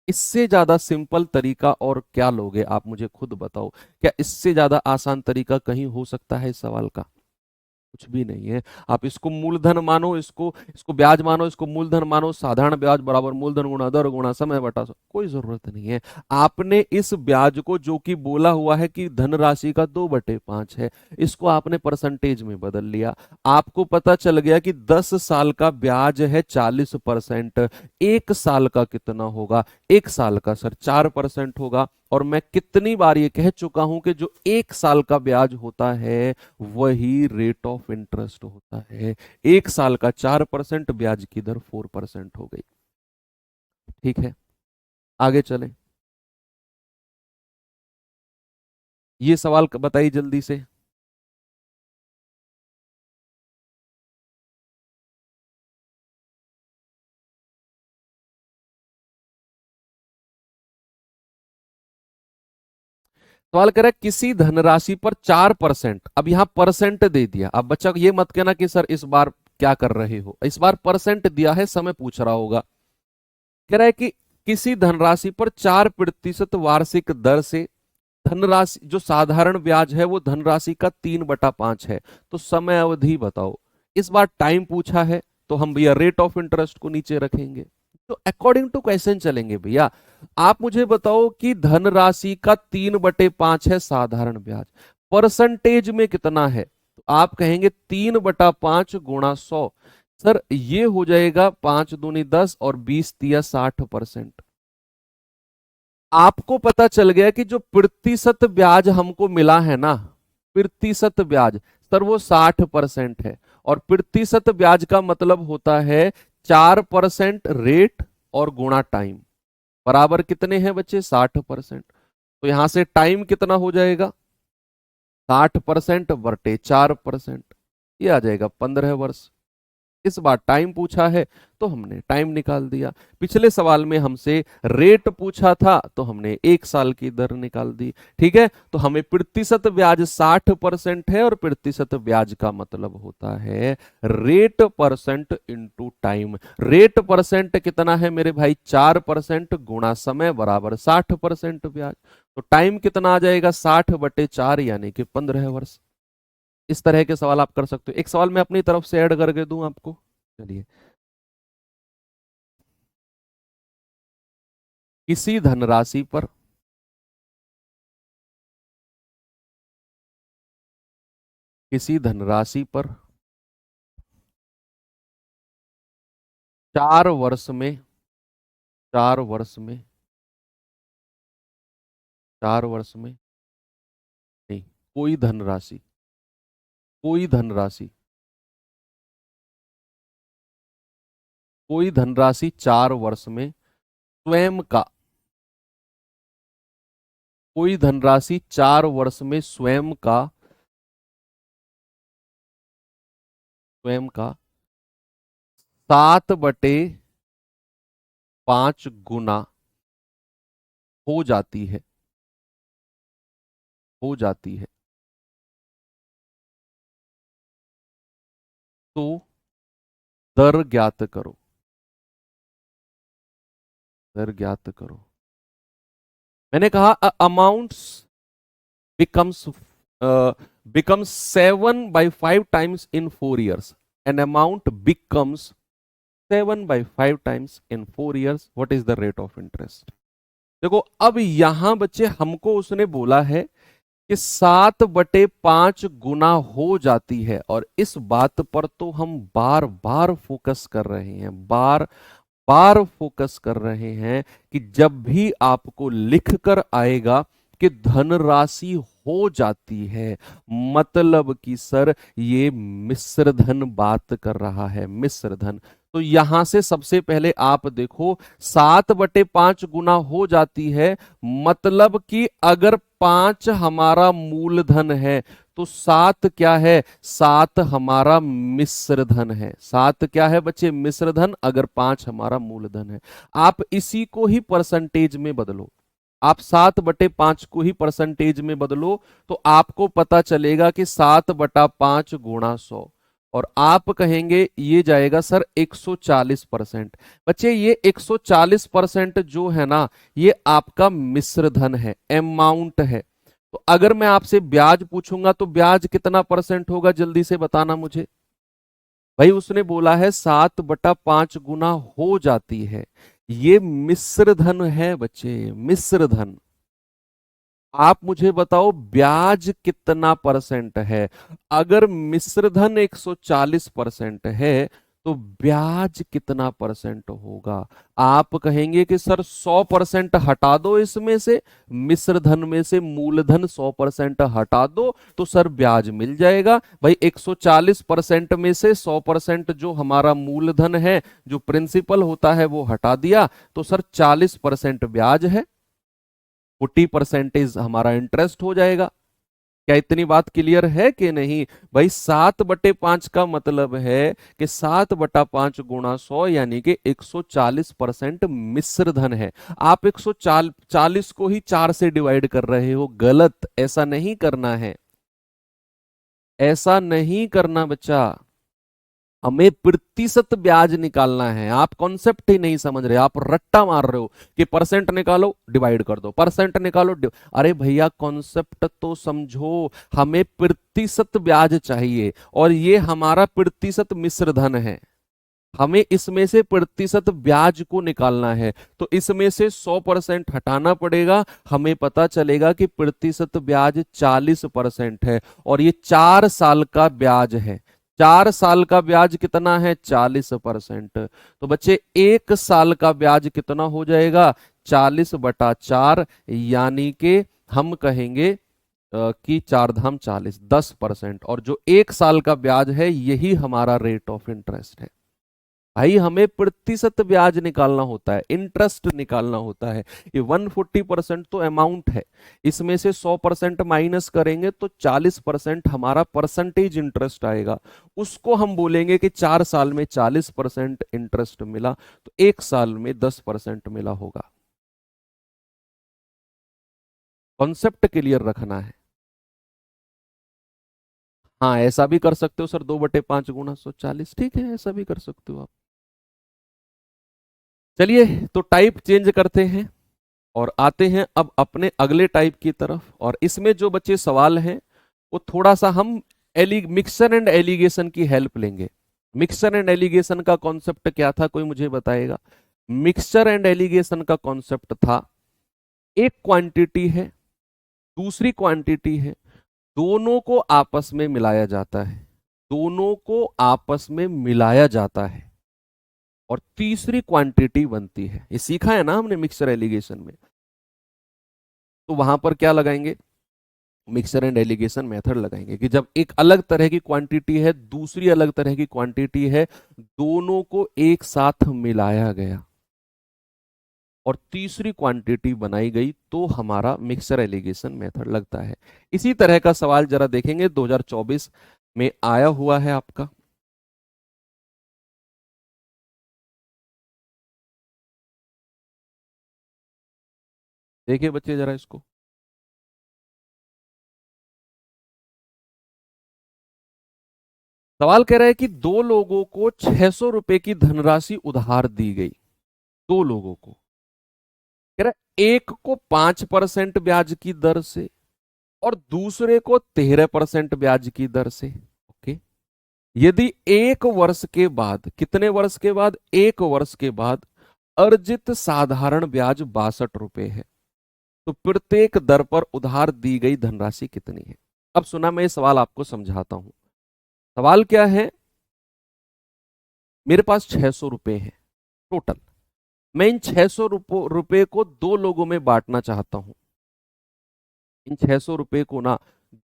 इससे ज्यादा सिंपल तरीका और क्या लोगे आप मुझे खुद बताओ? क्या इससे ज्यादा आसान तरीका कहीं हो सकता है इस सवाल का? कुछ भी नहीं है। आप इसको मूलधन मानो, इसको इसको ब्याज मानो, इसको मूलधन मानो, साधारण ब्याज बराबर मूलधन गुणा दर गुणा समय बटा सौ, कोई जरूरत नहीं है। आपने इस ब्याज को जो कि बोला हुआ है कि धनराशि का 2/5 है, इसको आपने परसेंटेज में बदल लिया। आपको पता चल गया कि 10 साल का ब्याज है 40%। 1 साल का कितना होगा? 1 साल का सर 4% होगा। और मैं कितनी बार ये कह चुका हूं कि जो 1 साल का ब्याज होता है वही रेट ऑफ इंटरेस्ट होता है। 1 साल का 4%, ब्याज की दर 4% हो गई। ठीक है, आगे चलें। ये सवाल बताइए जल्दी से। सवाल कर रहा है किसी धनराशि पर 4%, अब यहां परसेंट दे दिया। अब बच्चा ये मत कहना कि सर इस बार क्या कर रहे हो, इस बार परसेंट दिया है, समय पूछ रहा होगा। कह रहा है कि किसी धनराशि पर 4% वार्षिक दर से धनराशि, जो साधारण ब्याज है वो धनराशि का 3/5 है, तो समय अवधि बताओ। इस बार टाइम पूछा है तो हम भैया रेट ऑफ इंटरेस्ट को नीचे रखेंगे, तो अकॉर्डिंग टू क्वेश्चन चलेंगे भैया। आप मुझे बताओ कि धनराशि का 3/5 है साधारण ब्याज, परसेंटेज में कितना है? तो आप कहेंगे 3/5 गुणा 100। सर ये हो जाएगा 5 दूनी 10 और 20 तिया 60%। आपको पता चल गया कि जो प्रतिशत ब्याज हमको मिला है ना, प्रतिशत ब्याज, सर वो 60% है। और प्रतिशत ब्याज का मतलब होता है 4% रेट और गुणा टाइम, बराबर कितने हैं बच्चे? 60%। तो यहां से टाइम कितना हो जाएगा? 60% बटे 4%, ये आ जाएगा 15 वर्ष। इस बार टाइम पूछा है तो हमने टाइम निकाल दिया। पिछले सवाल में हमसे रेट पूछा था तो हमने 1 साल की दर निकाल दी। ठीक है, तो हमें प्रतिशत ब्याज 60% है और प्रतिशत ब्याज का मतलब होता है rate percent into time. Rate percent कितना है मेरे भाई? 4% गुणा समय बराबर 60% ब्याज। तो टाइम कितना आ जाएगा? 60/4 यानी कि 15 वर्ष। इस तरह के सवाल आप कर सकते हो। एक सवाल मैं अपनी तरफ से ऐड करके दूं आपको। चलिए, किसी धनराशि पर किसी धनराशि पर 4 वर्ष में 4 वर्ष में 4 वर्ष में नहीं, कोई धनराशि कोई धनराशि कोई धनराशि 4 वर्ष में स्वयं का कोई धनराशि 4 वर्ष में स्वयं का 7/5 गुना हो जाती है हो जाती है तो दर ज्ञात करो। दर ज्ञात करो। मैंने कहा amounts becomes becomes 7/5 times in 4 years. An amount becomes 7/5 times in 4 years. What is the rate of interest? देखो, अब यहां बच्चे हमको उसने बोला है कि 7/5 गुना हो जाती है, और इस बात पर तो हम बार बार फोकस कर रहे हैं, बार बार फोकस कर रहे हैं कि जब भी आपको लिखकर आएगा कि धनराशि हो जाती है, मतलब कि सर ये मिश्र धन बात कर रहा है, मिश्र धन। तो यहां से सबसे पहले आप देखो, 7/5 गुना हो जाती है, मतलब कि अगर 5 हमारा मूलधन है तो 7 क्या है? 7 हमारा मिश्र धन है। 7 क्या है बच्चे? मिश्र धन। अगर 5 हमारा मूलधन है, आप इसी को ही परसेंटेज में बदलो। आप 7/5 को ही परसेंटेज में बदलो तो आपको पता चलेगा कि 7/5 गुणा 100, और आप कहेंगे ये जाएगा सर 140%। बच्चे ये 140% जो है ना, ये आपका मिश्र धन है, अमाउंट है। तो अगर मैं आपसे ब्याज पूछूंगा तो ब्याज कितना परसेंट होगा? जल्दी से बताना मुझे। भाई उसने बोला है 7/5 गुना हो जाती है, ये मिश्र धन है बच्चे, मिश्र धन। आप मुझे बताओ ब्याज कितना परसेंट है? अगर मिश्र धन 140% है तो ब्याज कितना परसेंट होगा? आप कहेंगे कि सर 100% हटा दो इसमें से, मिश्र धन में से मूलधन 100% हटा दो तो सर ब्याज मिल जाएगा। भाई 140% में से 100% जो हमारा मूलधन है, जो प्रिंसिपल होता है, वो हटा दिया तो सर 40% ब्याज है, 40% हमारा इंटरेस्ट हो जाएगा। क्या इतनी बात क्लियर है कि नहीं? भाई 7/5 का मतलब है कि 7/5 गुणा 100 यानी कि 140% मिश्र धन है। आप 140 को ही 4 से डिवाइड कर रहे हो, गलत। ऐसा नहीं करना है, ऐसा नहीं करना बच्चा। हमें प्रतिशत ब्याज निकालना है। आप कॉन्सेप्ट ही नहीं समझ रहे, आप रट्टा मार रहे हो कि परसेंट निकालो डिवाइड कर दो, परसेंट निकालो अरे भैया कॉन्सेप्ट तो समझो। हमें प्रतिशत ब्याज चाहिए और ये हमारा प्रतिशत मिश्र धन है, हमें इसमें से प्रतिशत ब्याज को निकालना है। तो इसमें से 100% हटाना पड़ेगा। हमें पता चलेगा कि प्रतिशत ब्याज 40% है और ये 4 साल का ब्याज है। 4 साल का ब्याज कितना है? 40%। तो बच्चे 1 साल का ब्याज कितना हो जाएगा? 40/4, यानी कि हम कहेंगे कि 4 धाम 40, 10%। और जो 1 साल का ब्याज है यही हमारा रेट ऑफ इंटरेस्ट है। भाई हमें प्रतिशत ब्याज निकालना होता है, इंटरेस्ट निकालना होता है। ये 140% तो अमाउंट है, इसमें से 100% माइनस करेंगे तो 40% हमारा परसेंटेज इंटरेस्ट आएगा। उसको हम बोलेंगे कि 4 साल में 40% इंटरेस्ट मिला, तो 1 साल में 10% मिला होगा। कॉन्सेप्ट क्लियर रखना है। हाँ ऐसा भी कर सकते हो सर, 2/5 गुना 140, ठीक है ऐसा भी कर सकते हो आप। चलिए तो टाइप चेंज करते हैं और आते हैं अब अपने अगले टाइप की तरफ। और इसमें जो बच्चे सवाल हैं वो थोड़ा सा हम मिक्सर एंड एलिगेशन की हेल्प लेंगे। मिक्सर एंड एलिगेशन का कॉन्सेप्ट क्या था, कोई मुझे बताएगा? मिक्सचर एंड एलिगेशन का कॉन्सेप्ट था, एक क्वांटिटी है, दूसरी क्वांटिटी है, दोनों को आपस में मिलाया जाता है, दोनों को आपस में मिलाया जाता है और तीसरी क्वांटिटी बनती है। ये सीखा है ना हमने मिक्सचर एलिगेशन में। तो वहां पर क्या लगाएंगे? मिक्सर एंड एलिगेशन मेथड लगाएंगे कि जब एक अलग तरह की क्वांटिटी है, दूसरी अलग तरह की क्वांटिटी है, दोनों को एक साथ मिलाया गया और तीसरी क्वांटिटी बनाई गई, तो हमारा मिक्सर एलिगेशन मेथड लगता है। इसी तरह का सवाल जरा देखेंगे 2024 में आया हुआ है आपका। देखिए बच्चे जरा इसको। सवाल कह रहा है कि दो लोगों को 600 रुपए की धनराशि उधार दी गई। दो लोगों को कह रहा है, एक को 5% ब्याज की दर से और दूसरे को 13% ब्याज की दर से। ओके, यदि 1 वर्ष के बाद, कितने वर्ष के बाद? 1 वर्ष के बाद अर्जित साधारण ब्याज 62 रुपए है, तो प्रत्येक दर पर उधार दी गई धनराशि कितनी है? अब सुना, मैं ये सवाल आपको समझाता हूं। सवाल क्या है? मेरे पास 600 रुपए है टोटल, मैं इन 600 रुपए को दो लोगों में बांटना चाहता हूं। इन 600 रुपए को ना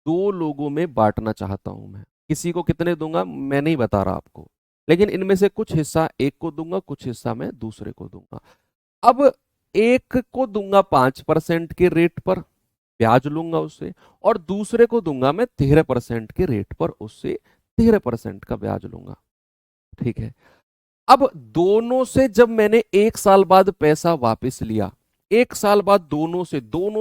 दो लोगों में बांटना चाहता हूं मैं। किसी को कितने दूंगा मैं नहीं बता रहा आपको, लेकिन इनमें से कुछ हिस्सा एक को दूंगा, कुछ हिस्सा मैं दूसरे को दूंगा। अब एक को दूंगा 5% के रेट पर, ब्याज लूंगा उससे, और दूसरे को दूंगा मैं 13% के रेट पर, उससे 13% का ब्याज लूंगा। ठीक है, अब दोनों से जब मैंने 1 साल बाद पैसा वापस लिया, 1 साल बाद दोनों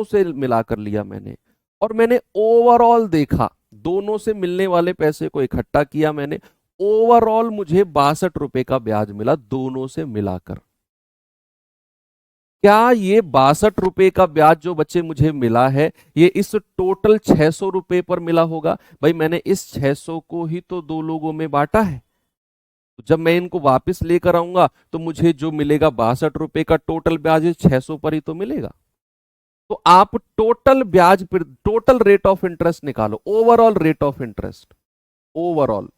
से मिलाकर लिया मैंने, और मैंने ओवरऑल देखा, दोनों से मिलने वाले पैसे को इकट्ठा किया मैंने, ओवरऑल मुझे 62 रुपए का ब्याज मिला दोनों से मिलाकर। क्या ये 62 रुपए का ब्याज जो बच्चे मुझे मिला है, ये इस टोटल 600 रुपए पर मिला होगा? भाई मैंने इस 600 को ही तो दो लोगों में बांटा है, तो जब मैं इनको वापस लेकर आऊंगा तो मुझे जो मिलेगा 62 रुपए का टोटल ब्याज 600 पर ही तो मिलेगा। तो आप टोटल ब्याज पर टोटल रेट ऑफ इंटरेस्ट निकालो, overall rate of interest, overall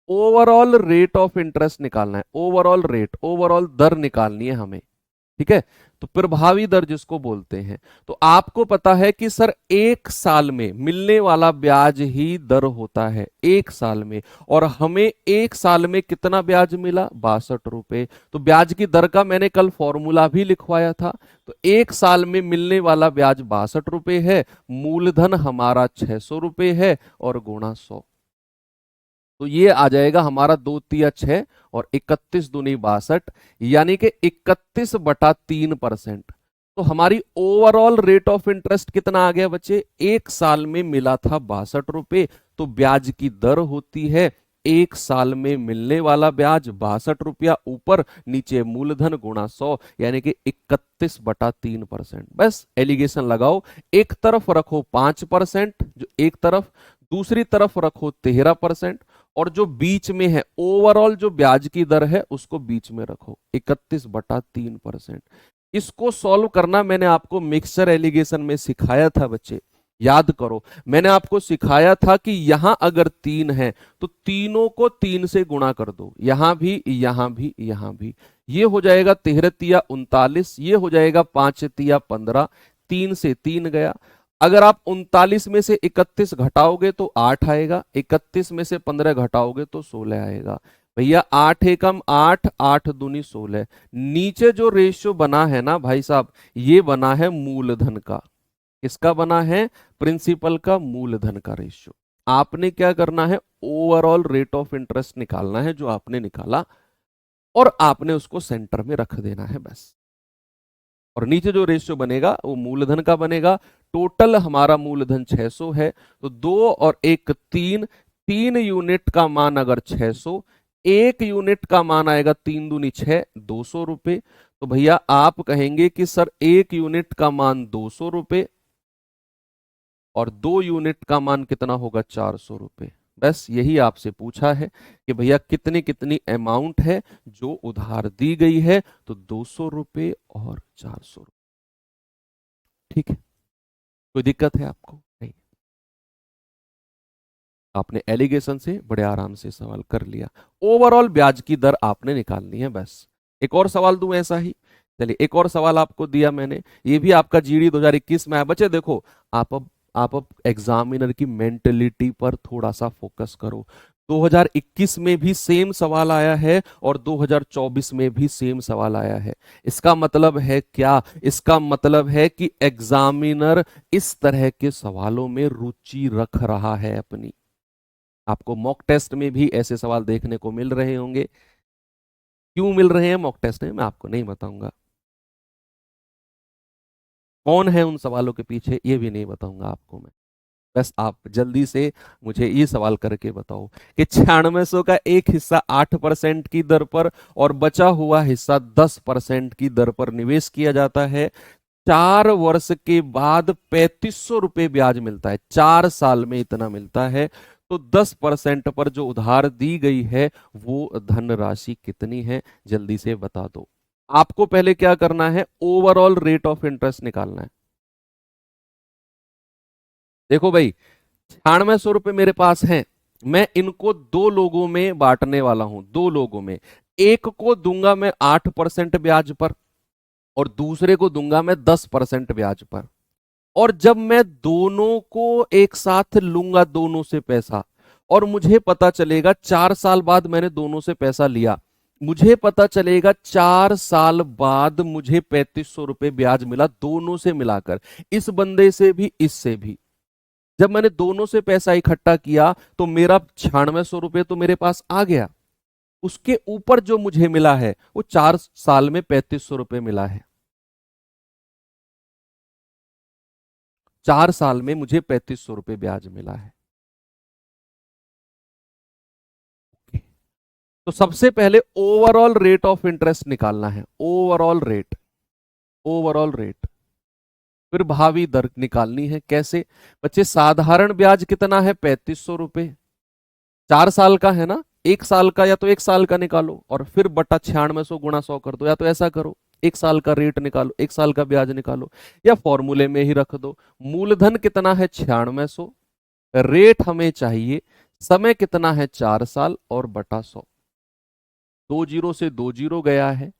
overall rate of interest निकालना है, ओवरऑल रेट, ओवरऑल दर निकालनी है हमें। ठीक है, तो प्रभावी दर जिसको बोलते हैं। तो आपको पता है कि सर 1 साल में मिलने वाला ब्याज ही दर होता है, 1 साल में, और हमें 1 साल में कितना ब्याज मिला? 62 रुपए। तो ब्याज की दर का मैंने कल फॉर्मूला भी लिखवाया था। तो 1 साल में मिलने वाला ब्याज 62 रुपए है, मूलधन हमारा 600 रुपए है, और गुणा 100, तो ये आ जाएगा हमारा 2 तिया 6 और 31 दूनी 62, यानी कि 31/3%। तो हमारी ओवरऑल रेट ऑफ इंटरेस्ट कितना आ गया बच्चे? 1 साल में मिला था 62 रुपए, तो ब्याज की दर होती है 1 साल में मिलने वाला ब्याज 62 रुपया, ऊपर नीचे मूलधन गुणा 100, यानी कि 31/3%। बस एलिगेशन लगाओ, एक तरफ रखो 5% जो एक तरफ, दूसरी तरफ रखो 13%, और जो बीच में है ओवरऑल जो ब्याज की दर है उसको बीच में रखो 31/3%। इसको सॉल्व करना मैंने आपको मिक्सचर एलिगेशन में सिखाया था बच्चे, याद करो। मैंने आपको सिखाया था कि यहां अगर 3 है तो तीनों को 3 से गुणा कर दो, यहां भी, यहां भी, यहां भी। ये हो जाएगा 13 तिया 39, ये हो जाएगा 5 तिया 15, 3 से 3 गया। अगर आप 39 में से 31 घटाओगे तो 8 आएगा, 31 में से 15 घटाओगे तो 16 आएगा। भैया 8 एकम 8, 8 दूनी 16। नीचे जो रेशियो बना है ना भाई साहब, ये बना है मूलधन का। किसका बना है? प्रिंसिपल का, मूलधन का रेशियो। आपने क्या करना है? ओवरऑल रेट ऑफ इंटरेस्ट निकालना है, जो आपने निकाला, और आपने उसको सेंटर में रख देना है बस। और नीचे जो रेशियो बनेगा वो मूलधन का बनेगा। टोटल हमारा मूलधन 600 है, तो 2 और 1 3, 3 यूनिट का मान अगर 600, 1 यूनिट का मान आएगा 3 दूनी 6, 200 रुपए। तो भैया आप कहेंगे कि सर 1 यूनिट का मान 200 रुपए और 2 यूनिट का मान कितना होगा? 400 रुपए। बस यही आपसे पूछा है कि भैया कितनी कितनी अमाउंट है जो उधार दी गई है, तो 200 रुपए और 400 रुपए। ठीक है, कोई दिक्कत है आपको? नहीं, आपने एलिगेशन से बड़े आराम से सवाल कर लिया। ओवरऑल ब्याज की दर आपने निकालनी है बस। एक और सवाल दूं ऐसा ही? चलिए, एक और सवाल आपको दिया मैंने, ये भी आपका जीडी 2021 में है। बच्चे देखो, आप अब एग्जामिनर की मेंटेलिटी पर थोड़ा सा फोकस करो। 2021 में भी सेम सवाल आया है और 2024 में भी सेम सवाल आया है। इसका मतलब है क्या? इसका मतलब है कि एग्जामिनर इस तरह के सवालों में रुचि रख रहा है अपनी। आपको मॉक टेस्ट में भी ऐसे सवाल देखने को मिल रहे होंगे। क्यों मिल रहे हैं मॉक टेस्ट में, मैं आपको नहीं बताऊंगा। कौन है उन सवालों के पीछे, ये भी नहीं बताऊंगा आपको मैं। बस आप जल्दी से मुझे ये सवाल करके बताओ कि 9600 का एक हिस्सा 8% की दर पर और बचा हुआ हिस्सा 10% की दर पर निवेश किया जाता है। 4 वर्ष के बाद 3500 रुपए ब्याज मिलता है। 4 साल में इतना मिलता है। तो 10% पर जो उधार दी गई है वो धनराशि कितनी है? जल्दी से बता दो। आपको पहले क्या करना है? ओवरऑल रेट ऑफ इंटरेस्ट निकालना है। देखो भाई, 9600 रुपए मेरे पास हैं, मैं इनको 2 लोगों में बांटने वाला हूं। 2 लोगों में, एक को दूंगा मैं 8% ब्याज पर और दूसरे को दूंगा मैं 10% ब्याज पर। और जब मैं दोनों को एक साथ लूंगा, दोनों से पैसा, और मुझे पता चलेगा 4 साल बाद मैंने दोनों से पैसा लिया, मुझे पता चलेगा 4 साल बाद मुझे 3500 रुपए ब्याज मिला दोनों से मिलाकर, इस बंदे से भी इससे भी। जब मैंने दोनों से पैसा इकट्ठा किया तो मेरा 9600 रुपए तो मेरे पास आ गया। उसके ऊपर जो मुझे मिला है वो 4 साल में 3500 रुपए मिला है। 4 साल में मुझे 3500 रुपए ब्याज मिला है। तो सबसे पहले ओवरऑल रेट ऑफ इंटरेस्ट निकालना है। Overall rate, overall rate. फिर भावी दर निकालनी है। कैसे बच्चे? साधारण ब्याज कितना है? 3500 रुपए। 4 साल का है ना, 1 साल का, या तो 1 साल का निकालो और फिर बटा 9600 गुणा 100 कर दो, या तो ऐसा करो 1 साल का रेट निकालो, 1 साल का ब्याज निकालो, या फॉर्मूले में ही रख दो। मूलधन कितना है? 9600। रेट हमें चाहिए, समय कितना है? 4 साल, और बटा 100। 2 जीरो से 2 जीरो गया है,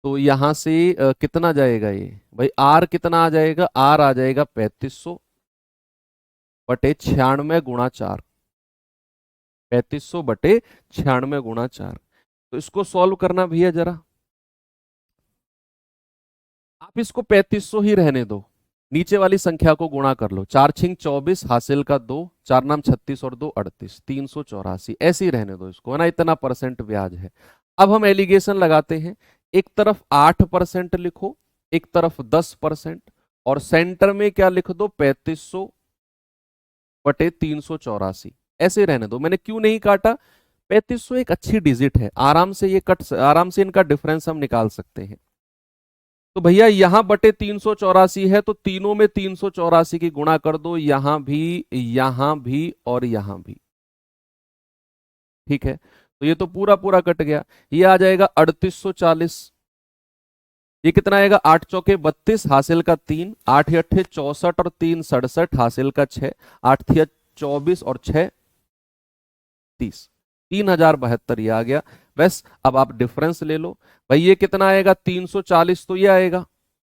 तो यहां से कितना जाएगा ये भाई? आर कितना आ जाएगा? आर आ जाएगा 3500 बटे 96 गुणा 4। 3500 बटे 96 गुणा 4। तो इसको सॉल्व करना भैया जरा। आप इसको 3500 ही रहने दो, नीचे वाली संख्या को गुणा कर लो। 4×6 = 24, हासिल का 2, 4×9 = 36 और 2 = 38, 384। ऐसे ही रहने दो इसको, है ना। इतना परसेंट ब्याज है। अब हम एलिगेशन लगाते हैं। एक तरफ 8% लिखो, एक तरफ 10%, और सेंटर में क्या लिख दो? 3500 बटे 384। ऐसे रहने दो। मैंने क्यों नहीं काटा? 3500 एक अच्छी डिजिट है, आराम से ये आराम से इनका डिफरेंस हम निकाल सकते हैं। तो भैया यहां बटे 384 है, तो तीनों में 384 की गुणा कर दो, यहां भी, यहां भी और यहां भी। ठीक है, तो ये तो पूरा पूरा कट गया। ये आ जाएगा 3840। ये कितना आएगा? 8×4 = 32, हासिल का 3, 8×8 = 64 और 3 = 67, हासिल का 6, 8×3 = 24 और 6 = 30। 3072 ये आ गया। बस अब आप डिफरेंस ले लो। भाई ये कितना आएगा? 340 तो ये आएगा।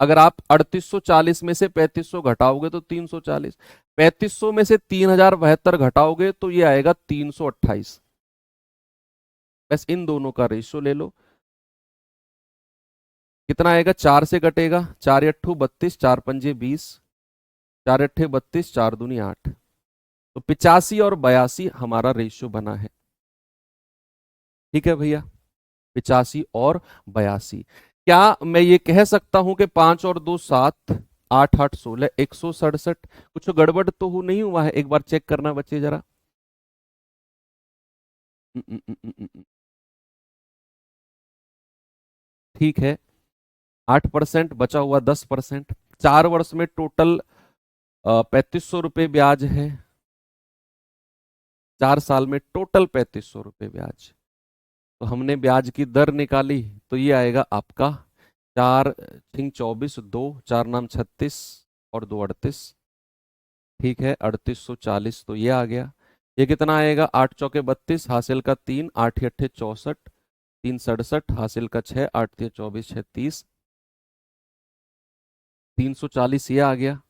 अगर आप 3840 में से 3500 घटाओगे तो 340, 3500 में से 3072 घटाओगे तो ये आएगा 328। बस इन दोनों का रेशियो ले लो। कितना आएगा? 4 से कटेगा, 4 अट्ठू 32, 4 पंजे 20, 4 अट्ठे 32, 4 दूनी 8। तो 85 और 82 हमारा रेशियो बना है। ठीक है भैया, 85 और 82। क्या मैं ये कह सकता हूं कि 5 और 2 7, 8 8 16, 167? कुछ गड़बड़ तो नहीं हुआ है? एक बार चेक करना बच्चे जरा। ठीक है, 8% बचा हुआ 10%। 4 वर्ष में टोटल 3500 रुपये ब्याज है। 4 साल में टोटल 3500 रुपये ब्याज। तो हमने ब्याज की दर निकाली, तो ये आएगा आपका 4 × 24, 2 4 नाम 36 और 2 38। ठीक है, 3840 तो ये आ गया। ये कितना आएगा? 8 चौके 32, हासिल का 3, 8 अट्ठे 64, 3 67, हासिल का 6, 8 24, 6 30, 340 ये आ गया।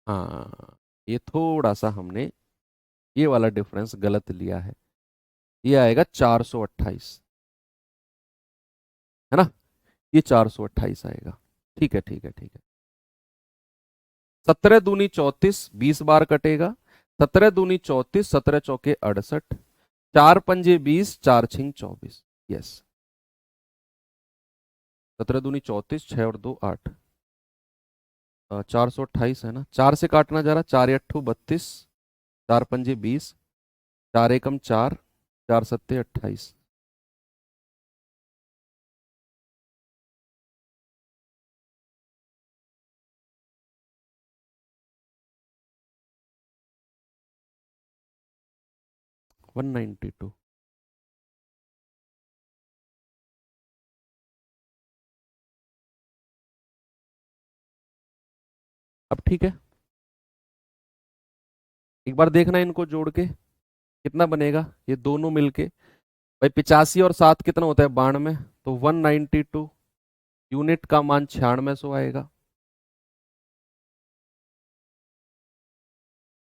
हाँ, ये थोड़ा सा हमने ये वाला डिफरेंस गलत लिया है। ये आएगा 428, है ना? ये 428 आएगा। ठीक है, ठीक है, ठीक है। 17 दूनी 34, 20 बार कटेगा। 17 दूनी 34, 17 चौके 68, 4 पंजे 20, 4 छिंग 24। यस, 17 दूनी 34, 6 और 2 8, 428 है ना? 4 से काटना जा रहा, 4 अट्ठू 32, 4 पंजे 20, 4 एकम 4, 4 सत्ते 28। वन 192। अब ठीक है, एक बार देखना इनको जोड़ के कितना बनेगा ये दोनों मिलके। भाई 85 और 7 कितना होता है? 92। तो 192 यूनिट का मान 9600 आएगा।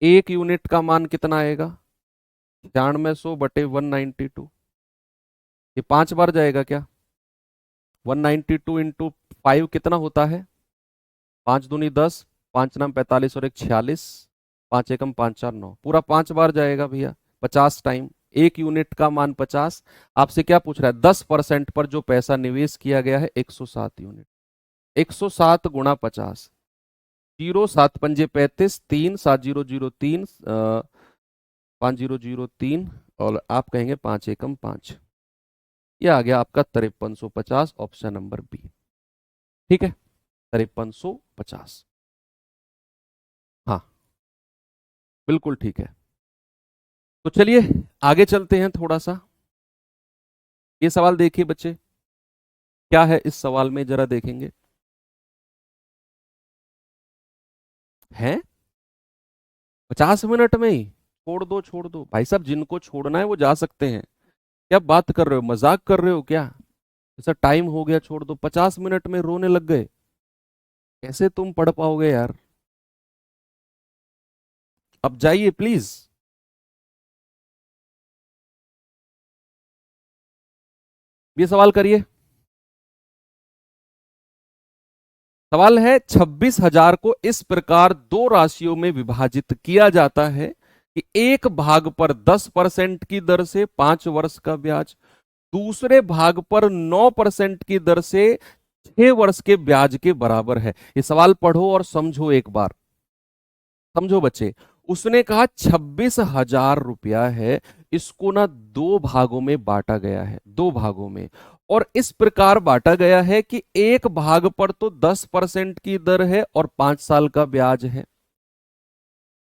एक यूनिट का मान कितना आएगा? 9600 बटे 192। ये 5 बार जाएगा क्या? 192 इंटू 5 कितना होता है? 5 दूनी 10, 5 नाम 45 और एक 46, 5 एकम 5 4 9, पूरा 5 बार जाएगा भैया। 50 टाइम, एक यूनिट का मान 50। आपसे क्या पूछ रहा है? 10% पर जो पैसा निवेश किया गया है 107 यूनिट। 107 गुणा 50, 0 7 पंजे 35, 3 7 0 0 3, 5 0 0 3, और आप कहेंगे 5 एकम 5। ये आ गया आपका 5350, ऑप्शन नंबर बी। ठीक है, 5350। हाँ, बिल्कुल ठीक है। तो चलिए आगे चलते हैं थोड़ा सा। ये सवाल देखिए बच्चे, क्या है इस सवाल में जरा देखेंगे। है 50 मिनट में ही? छोड़ दो, छोड़ दो भाई साहब, जिनको छोड़ना है वो जा सकते हैं। क्या बात कर रहे हो? मजाक कर रहे हो क्या? ऐसा टाइम हो गया, छोड़ दो। 50 मिनट में रोने लग गए? कैसे तुम पढ़ पाओगे यार? अब जाइए प्लीज। ये सवाल करिए। सवाल है 26,000 को इस प्रकार दो राशियों में विभाजित किया जाता है कि एक भाग पर 10% की दर से 5 वर्ष का ब्याज, दूसरे भाग पर 9% की दर से 6 वर्ष के ब्याज के बराबर है। ये सवाल पढ़ो और समझो एक बार। समझो बच्चे, उसने कहा 26,000 रुपया है, इसको ना दो भागों में बांटा गया है, दो भागों में। और इस प्रकार बांटा गया है कि एक भाग पर तो 10% की दर है और 5 साल का ब्याज है,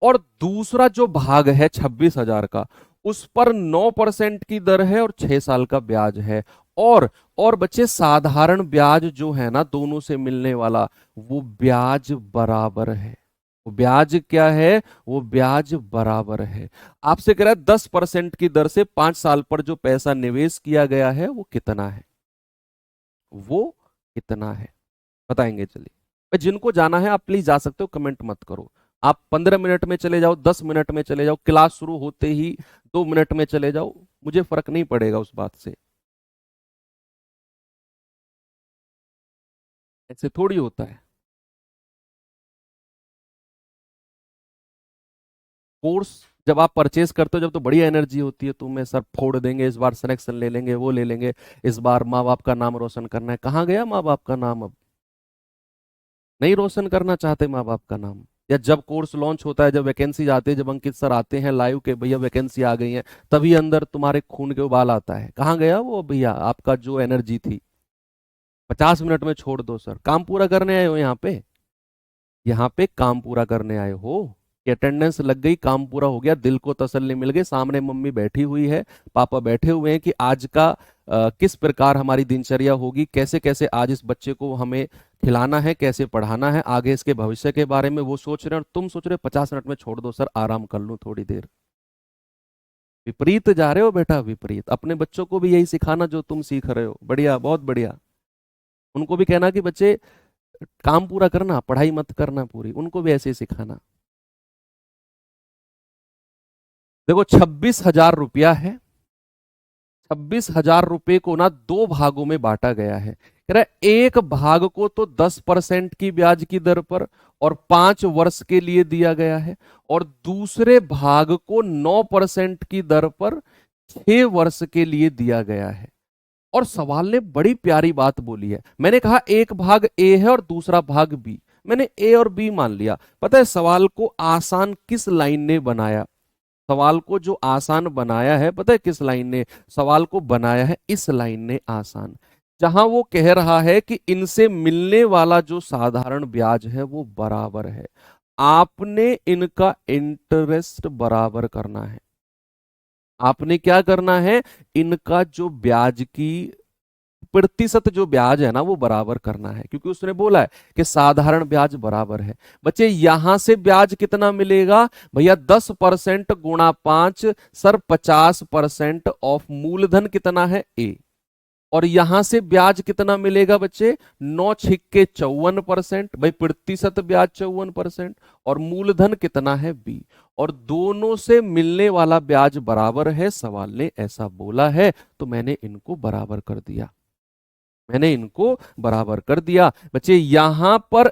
और दूसरा जो भाग है 26,000 का, उस पर 9% की दर है और 6 साल का ब्याज है। और बच्चे साधारण ब्याज जो है ना दोनों से मिलने वाला, वो ब्याज बराबर है। वो ब्याज क्या है? वो ब्याज बराबर है। आपसे कह रहा है 10% की दर से 5 साल पर जो पैसा निवेश किया गया है वो कितना है? वो कितना है बताएंगे? चलिए, जिनको जाना है आप प्लीज जा सकते हो, कमेंट मत करो। आप 15 मिनट में चले जाओ, 10 मिनट में चले जाओ, क्लास शुरू होते ही 2 मिनट में चले जाओ, मुझे फर्क नहीं पड़ेगा उस बात से। ऐसे थोड़ी होता है। कोर्स जब आप परचेज करते हो, जब तो बड़ी एनर्जी होती है, तुम्हें सर फोड़ देंगे, इस बार सिलेक्शन ले लेंगे, वो ले लेंगे, इस बार माँ बाप का नाम रोशन करना है। कहाँ गया माँ बाप का नाम? अब नहीं रोशन करना चाहते माँ बाप का नाम। या जब कोर्स लॉन्च होता है, जब वैकेंसी आती है, जब अंकित सर आते हैं लाइव के भैया वैकेंसी आ गई है, तभी अंदर तुम्हारे खून के उबाल आता है। कहाँ गया वो भैया आपका जो एनर्जी थी? 50 मिनट में छोड़ दो सर, काम पूरा करने आए हो यहाँ पे। यहाँ पे काम पूरा करने आए हो कि अटेंडेंस लग गई, काम पूरा हो गया, दिल को तसल्ली मिल गई, सामने मम्मी बैठी हुई है, पापा बैठे हुए हैं कि आज का किस प्रकार हमारी दिनचर्या होगी, कैसे कैसे आज इस बच्चे को हमें खिलाना है, कैसे पढ़ाना है, आगे इसके भविष्य के बारे में वो सोच रहे हैं, और तुम सोच रहे हो 50 मिनट में छोड़ दो सर, आराम कर लूं थोड़ी देर। विपरीत जा रहे हो बेटा, विपरीत। अपने बच्चों को भी यही सिखाना जो तुम सीख रहे हो, बढ़िया, बहुत बढ़िया। उनको भी कहना कि बच्चे काम पूरा करना, पढ़ाई मत करना पूरी, उनको भी ऐसे ही सिखाना। देखो 26,000 रुपया है, 26,000 रुपये को ना दो भागों में बांटा गया है। कह रहा है एक भाग को तो 10% की ब्याज की दर पर और 5 वर्ष के लिए दिया गया है, और दूसरे भाग को 9% की दर पर 6 वर्ष के लिए दिया गया है। और सवाल ने बड़ी प्यारी बात बोली है। मैंने कहा एक भाग ए है और दूसरा भाग बी, मैंने ए और बी मान लिया। पता है सवाल को आसान किस लाइन ने बनाया? सवाल को जो आसान बनाया है, पता है किस लाइन ने सवाल को बनाया है? इस लाइन ने आसान, जहां वो कह रहा है कि इनसे मिलने वाला जो साधारण ब्याज है वो बराबर है, आपने इनका इंटरेस्ट बराबर करना है। आपने क्या करना है? इनका जो ब्याज की प्रतिशत जो ब्याज है ना वो बराबर करना है, क्योंकि उसने बोला है कि साधारण ब्याज बराबर है। बच्चे यहां से ब्याज कितना मिलेगा भैया? 10% गुणा 5 सर 50% ऑफ मूलधन कितना है? ए। और यहां से ब्याज कितना मिलेगा बच्चे? 9 × 54%, भाई प्रतिशत ब्याज 54%, और मूलधन कितना है? बी। और दोनों से मिलने वाला ब्याज बराबर है, सवाल ने ऐसा बोला है, तो मैंने इनको बराबर कर दिया। मैंने इनको बराबर कर दिया। बच्चे यहां पर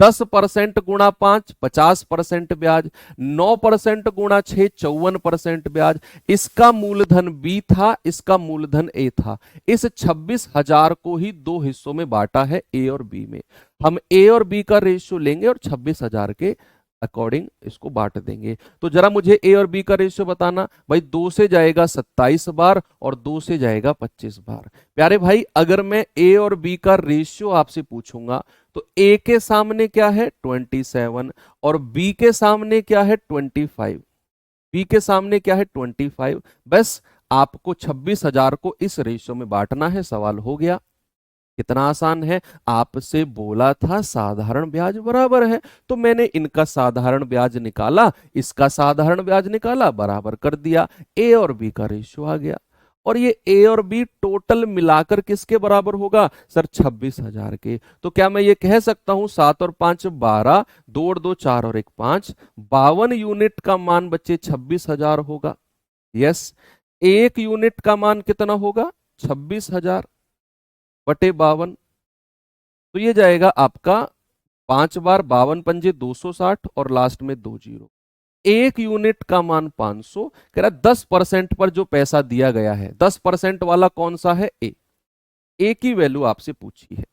10% गुणा 5 50% ब्याज, 9% गुणा 6 54% ब्याज। इसका मूलधन बी था, इसका मूलधन ए था। इस 26,000 को ही दो हिस्सों में बांटा है, ए और बी में। हम ए और बी का रेशियो लेंगे और 26,000 के अकॉर्डिंग इसको बांट देंगे। तो जरा मुझे ए और बी का रेशियो बताना भाई। 2 से जाएगा 27 बार और 2 से जाएगा 25 बार। प्यारे भाई अगर मैं ए और बी का रेशियो आपसे पूछूंगा तो ए के सामने क्या है? 27, और बी के सामने क्या है? 25। बी के सामने क्या है? 25। बस आपको 26,000 को इस रेशियो में बांटना है, सवाल हो गया। कितना आसान है। आपसे बोला था साधारण ब्याज बराबर है, तो मैंने इनका साधारण ब्याज निकाला, इसका साधारण ब्याज निकाला, बराबर कर दिया। ए और बी का रेशियो आ गया। और ये ए और बी टोटल मिलाकर किसके बराबर होगा? सर 26,000 के। तो क्या मैं ये कह सकता हूं 7 और 5 12, 2 और 2 4 और 1 5, 52 यूनिट का मान बच्चे 26,000 होगा। यस, 1 यूनिट का मान कितना होगा? 26,000 बटे 52। तो ये जाएगा आपका 5 बार 52 पंजे 260 और लास्ट में 2 जीरो। 1 यूनिट का मान 500। कह रहा 10% पर जो पैसा दिया गया है, 10% वाला कौन सा है? ए। ए की वैल्यू आपसे पूछी है,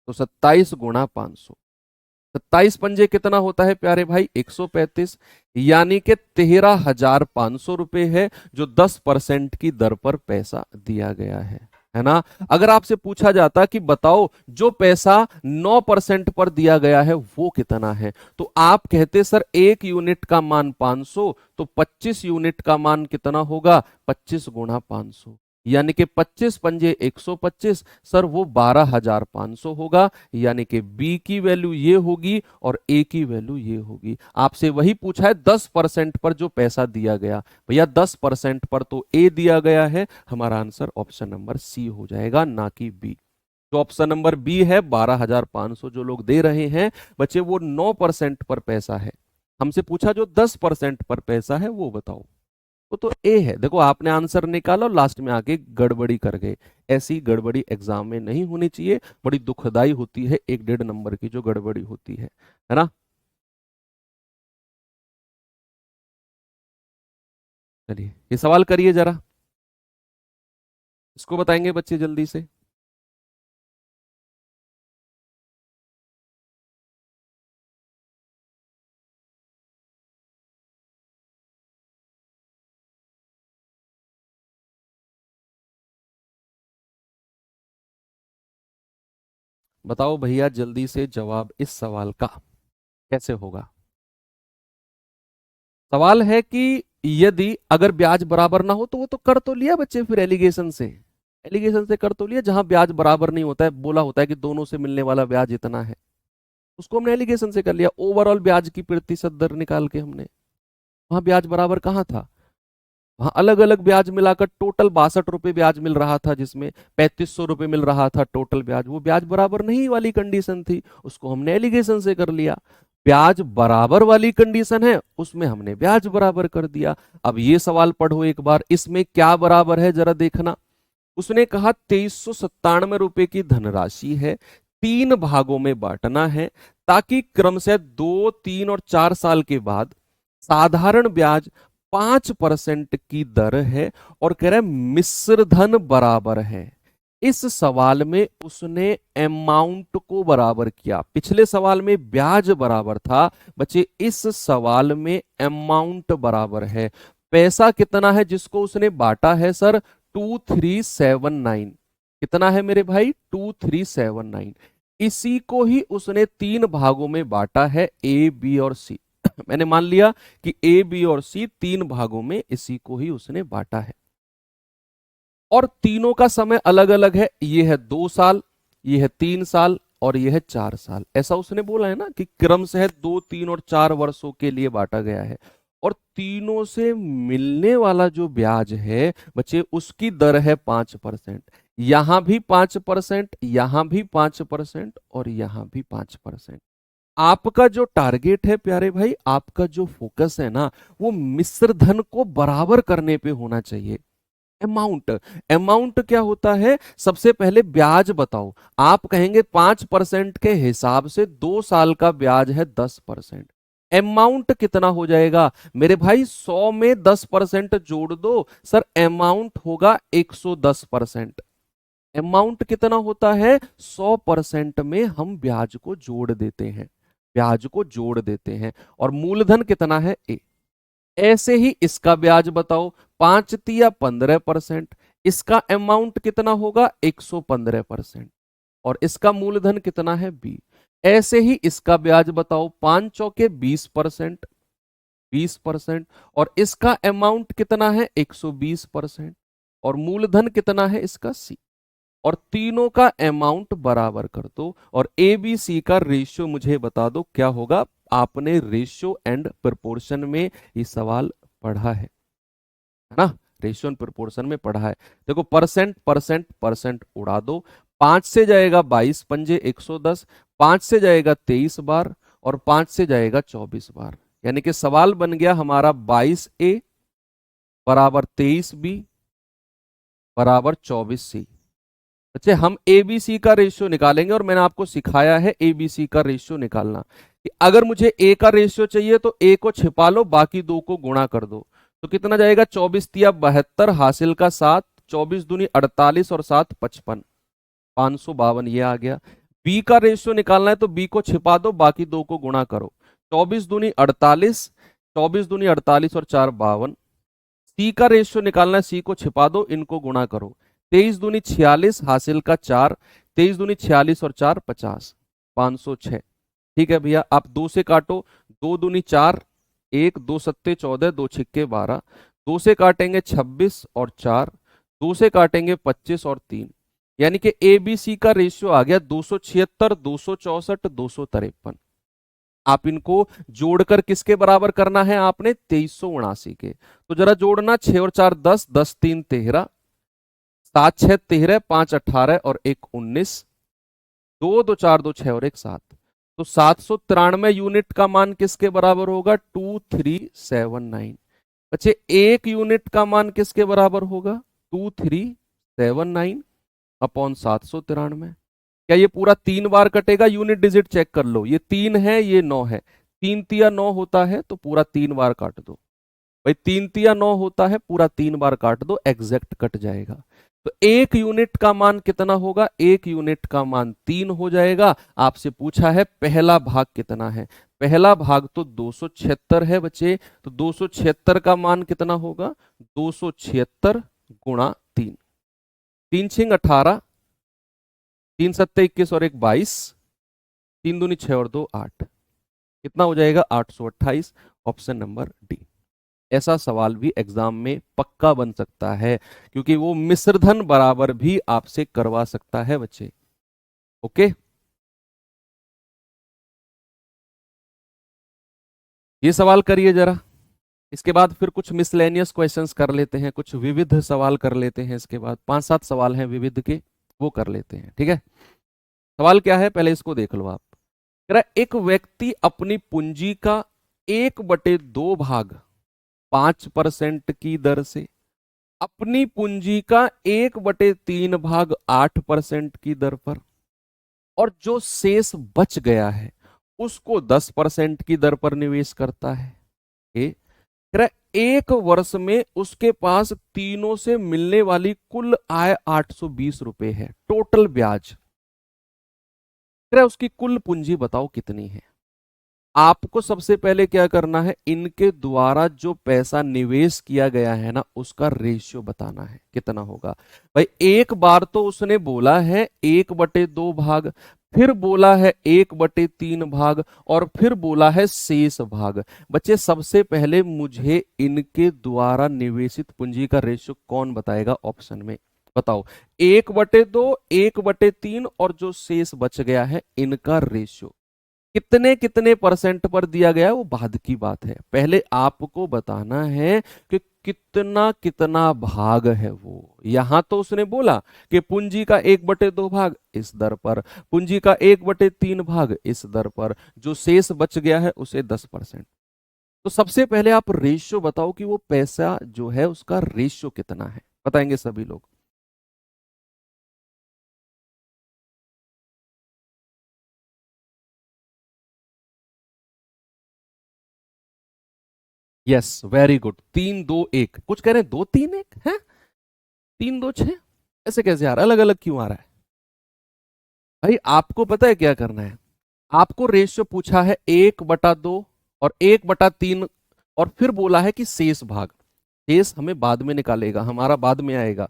तो 27 गुणा 500। 27 पंजे कितना होता है प्यारे भाई? 135। यानी कि 13,500 रुपए है जो 10% की दर पर पैसा दिया गया है ना। अगर आपसे पूछा जाता कि बताओ जो पैसा 9% पर दिया गया है वो कितना है, तो आप कहते सर 1 यूनिट का मान 500, तो 25 यूनिट का मान कितना होगा? 25 गुणा 500, यानी कि 25 पंजे 125, सर वो 12,500 होगा। यानी कि बी की वैल्यू ये होगी और ए की वैल्यू ये होगी। आपसे वही पूछा है 10% पर जो पैसा दिया गया, भैया 10% पर तो ए दिया गया है, हमारा आंसर ऑप्शन नंबर सी हो जाएगा, ना कि बी। जो ऑप्शन नंबर बी है 12,500 जो लोग दे रहे हैं बच्चे, वो 9% पर पैसा है। हमसे पूछा जो 10% पर पैसा है वो बताओ। वो तो ए है। देखो आपने आंसर निकाला और लास्ट में आके गड़बड़ी कर गए। ऐसी गड़बड़ी एग्जाम में नहीं होनी चाहिए, बड़ी दुखदाई होती है 1-1.5 नंबर की जो गड़बड़ी होती है ना। चलिए ये सवाल करिए जरा, इसको बताएंगे बच्चे जल्दी से। बताओ भैया जल्दी से जवाब इस सवाल का कैसे होगा। सवाल है कि यदि अगर ब्याज बराबर ना हो तो वो तो कर तो लिया बच्चे, फिर एलिगेशन से, एलिगेशन से कर तो लिया। जहां ब्याज बराबर नहीं होता है, बोला होता है कि दोनों से मिलने वाला ब्याज इतना है, उसको हमने एलिगेशन से कर लिया। ओवरऑल ब्याज की प्रतिशत दर निकाल के हमने, वहां ब्याज बराबर कहाँ था, वहां अलग अलग ब्याज मिलाकर टोटल 62 रुपए ब्याज मिल रहा था, जिसमें 3500 रुपए मिल रहा था टोटल ब्याज। वो ब्याज बराबर नहीं वाली कंडीशन थी, उसको हमने एलिगेशन से कर लिया। ब्याज बराबर वाली कंडीशन है, उसमें हमने ब्याज बराबर कर दिया। अब ये सवाल पढ़ो एक बार, इसमें क्या बराबर है जरा देखना। उसने कहा 2397 रुपए की धनराशि है, 3 भागों में बांटना है, ताकि क्रमशः 2, 3 और 4 साल के बाद साधारण ब्याज 5% की दर है, और कह रहा है मिश्र धन बराबर है। इस सवाल में उसने अमाउंट को बराबर किया। पिछले सवाल में ब्याज बराबर था बच्चे, इस सवाल में अमाउंट बराबर है। पैसा कितना है जिसको उसने बांटा है सर, 2379। कितना है मेरे भाई, 2379। इसी को ही उसने 3 भागों में बांटा है, ए बी और सी। मैंने मान लिया कि ए बी और सी 3 भागों में इसी को ही उसने बांटा है, और तीनों का समय अलग अलग है। ये है 2 साल, ये है 3 साल, और ये है 4 साल। ऐसा उसने बोला है ना कि क्रम से है 2, 3 और 4 वर्षों के लिए बांटा गया है। और तीनों से मिलने वाला जो ब्याज है बच्चे, उसकी दर है 5%। यहां भी 5%, यहां भी 5%, और यहां भी 5%। आपका जो टारगेट है प्यारे भाई, आपका जो फोकस है ना, वो मिश्र धन को बराबर करने पे होना चाहिए। अमाउंट, अमाउंट क्या होता है, सबसे पहले ब्याज बताओ। आप कहेंगे 5% के हिसाब से 2 साल का ब्याज है 10%। अमाउंट कितना हो जाएगा मेरे भाई, 100 में 10% जोड़ दो सर, अमाउंट होगा 110%। अमाउंट कितना होता है, 100% में हम ब्याज को जोड़ देते हैं, ब्याज को जोड़ देते हैं। और मूलधन कितना है, ए। ऐसे ही इसका ब्याज बताओ, 5 या 15%। इसका अमाउंट कितना होगा, 115%। और इसका मूलधन कितना है, बी। ऐसे ही इसका ब्याज बताओ, 5 चौके 20%, 20%। और इसका अमाउंट कितना है, 120%। और मूलधन कितना है इसका, सी। और तीनों का अमाउंट बराबर कर दो, और ए बी सी का रेशियो मुझे बता दो क्या होगा। आपने रेशियो एंड प्रोपोर्शन में ये सवाल पढ़ा है ना, रेशियो एंड प्रोपोर्शन में पढ़ा है। देखो परसेंट परसेंट परसेंट उड़ा दो, 5 से जाएगा 22 पंजे 110, 5 से जाएगा 23 बार, और 5 से जाएगा 24 बार। यानी कि सवाल बन गया हमारा 22A बराबर 23B बराबर 24C। अच्छा, हम एबीसी का रेशियो निकालेंगे, और मैंने आपको सिखाया है एबीसी का रेशियो निकालना, कि अगर मुझे ए का रेशियो चाहिए तो ए को छिपा लो, बाकी दो को गुणा कर दो। तो कितना जाएगा, 24 तिया 72 हासिल का 7, 24 दूनी 48 और 7 55, 552 ये आ गया। बी का रेशियो निकालना है तो बी को छिपा दो, बाकी दो को गुणा करो। 24 दूनी 48, 24 दूनी 48 और 4 52। सी का रेशियो निकालना है, सी को छिपा दो, इनको गुणा करो। 23 दूनी 46 हासिल का 4, 23 दूनी 46 और 4 50, 506। ठीक है भैया, आप 2 से काटो, 2 दूनी 4, 1 2 सत्ते 14, 2 छिक्के 12, 2 से काटेंगे 26 और 4, 2 से काटेंगे 25 और 3। यानी कि ए बी सी का रेशियो आ गया 276, 264, 253। आप इनको जोड़कर किसके बराबर करना है, आपने 2379 के। तो जरा जोड़ना, 6 और 4 10, 10 3 13, 7 6 13, 5 18 और 1 19, दो दो चार दो छह और एक सात, तो 793 यूनिट का मान किसके बराबर होगा? 2379। बच्चे एक यूनिट का मान किसके बराबर होगा? 2379 अपॉन 793। क्या ये पूरा 3 बार कटेगा? यूनिट डिजिट चेक कर लो, ये 3 है, ये 9 है, 3 तिया 9 होता है तो पूरा 3 बार काट दो। भाई 3 तिया 9 होता है, पूरा 3 बार काट दो, एग्जैक्ट कट जाएगा। तो एक यूनिट का मान कितना होगा? एक यूनिट का मान 3 हो जाएगा। आपसे पूछा है पहला भाग कितना है? पहला भाग तो 276 है बच्चे, तो 276 का मान कितना होगा? 276 गुणा 3, 3 × 6 = 18, 3 × 7 = 21 और 1 = 22, 3 दूनी 6 और 2 8, कितना हो जाएगा? 828। Option number D. ऐसा सवाल भी एग्जाम में पक्का बन सकता है, क्योंकि वो मिश्रधन बराबर भी आपसे करवा सकता है बच्चे। ओके, ये सवाल करिए जरा। इसके बाद फिर कुछ मिसलेनियस क्वेश्चंस कर लेते हैं, कुछ विविध सवाल कर लेते हैं। इसके बाद 5-7 सवाल हैं विविध के, वो कर लेते हैं। ठीक है, सवाल क्या है पहले इसको देख लो आप। कह रहा है, एक व्यक्ति अपनी पूंजी का 1/2 भाग 5% की दर से अपनी पूंजी का 1/3 भाग 8% की दर पर, और जो शेष बच गया है उसको 10% की दर पर निवेश करता है। कह रहा है, 1 वर्ष में उसके पास तीनों से मिलने वाली कुल आय 820 रुपए है, टोटल ब्याज। कह रहा है, उसकी कुल पूंजी बताओ कितनी है। आपको सबसे पहले क्या करना है, इनके द्वारा जो पैसा निवेश किया गया है ना, उसका रेशियो बताना है कितना होगा। भाई एक बार तो उसने बोला है 1/2 भाग, फिर बोला है 1/3 भाग, और फिर बोला है शेष भाग। बच्चे सबसे पहले मुझे इनके द्वारा निवेशित पूंजी का रेशियो कौन बताएगा? ऑप्शन में बताओ। 1/2, 1/3 और जो शेष बच गया है, इनका रेशियो कितने कितने परसेंट पर दिया गया है वो बाद की बात है। पहले आपको बताना है कि कितना कितना भाग है वो। यहां तो उसने बोला कि पूंजी का 1/2 भाग इस दर पर, पूंजी का 1/3 भाग इस दर पर, जो शेष बच गया है उसे 10%। तो सबसे पहले आप रेशियो बताओ कि वो पैसा जो है उसका रेशियो कितना है, बताएंगे सभी लोग। Yes, very good, 3-2-1। कुछ कह रहे हैं 2-3-1 है, 3-2-6, ऐसे कैसे आ रहा है? अलग अलग क्यों आ रहा है? भाई आपको पता है क्या करना है, आपको रेशियो पूछा है 1/2 और 1/3, और फिर बोला है कि शेष भाग। शेष हमें बाद में निकालेगा, हमारा बाद में आएगा।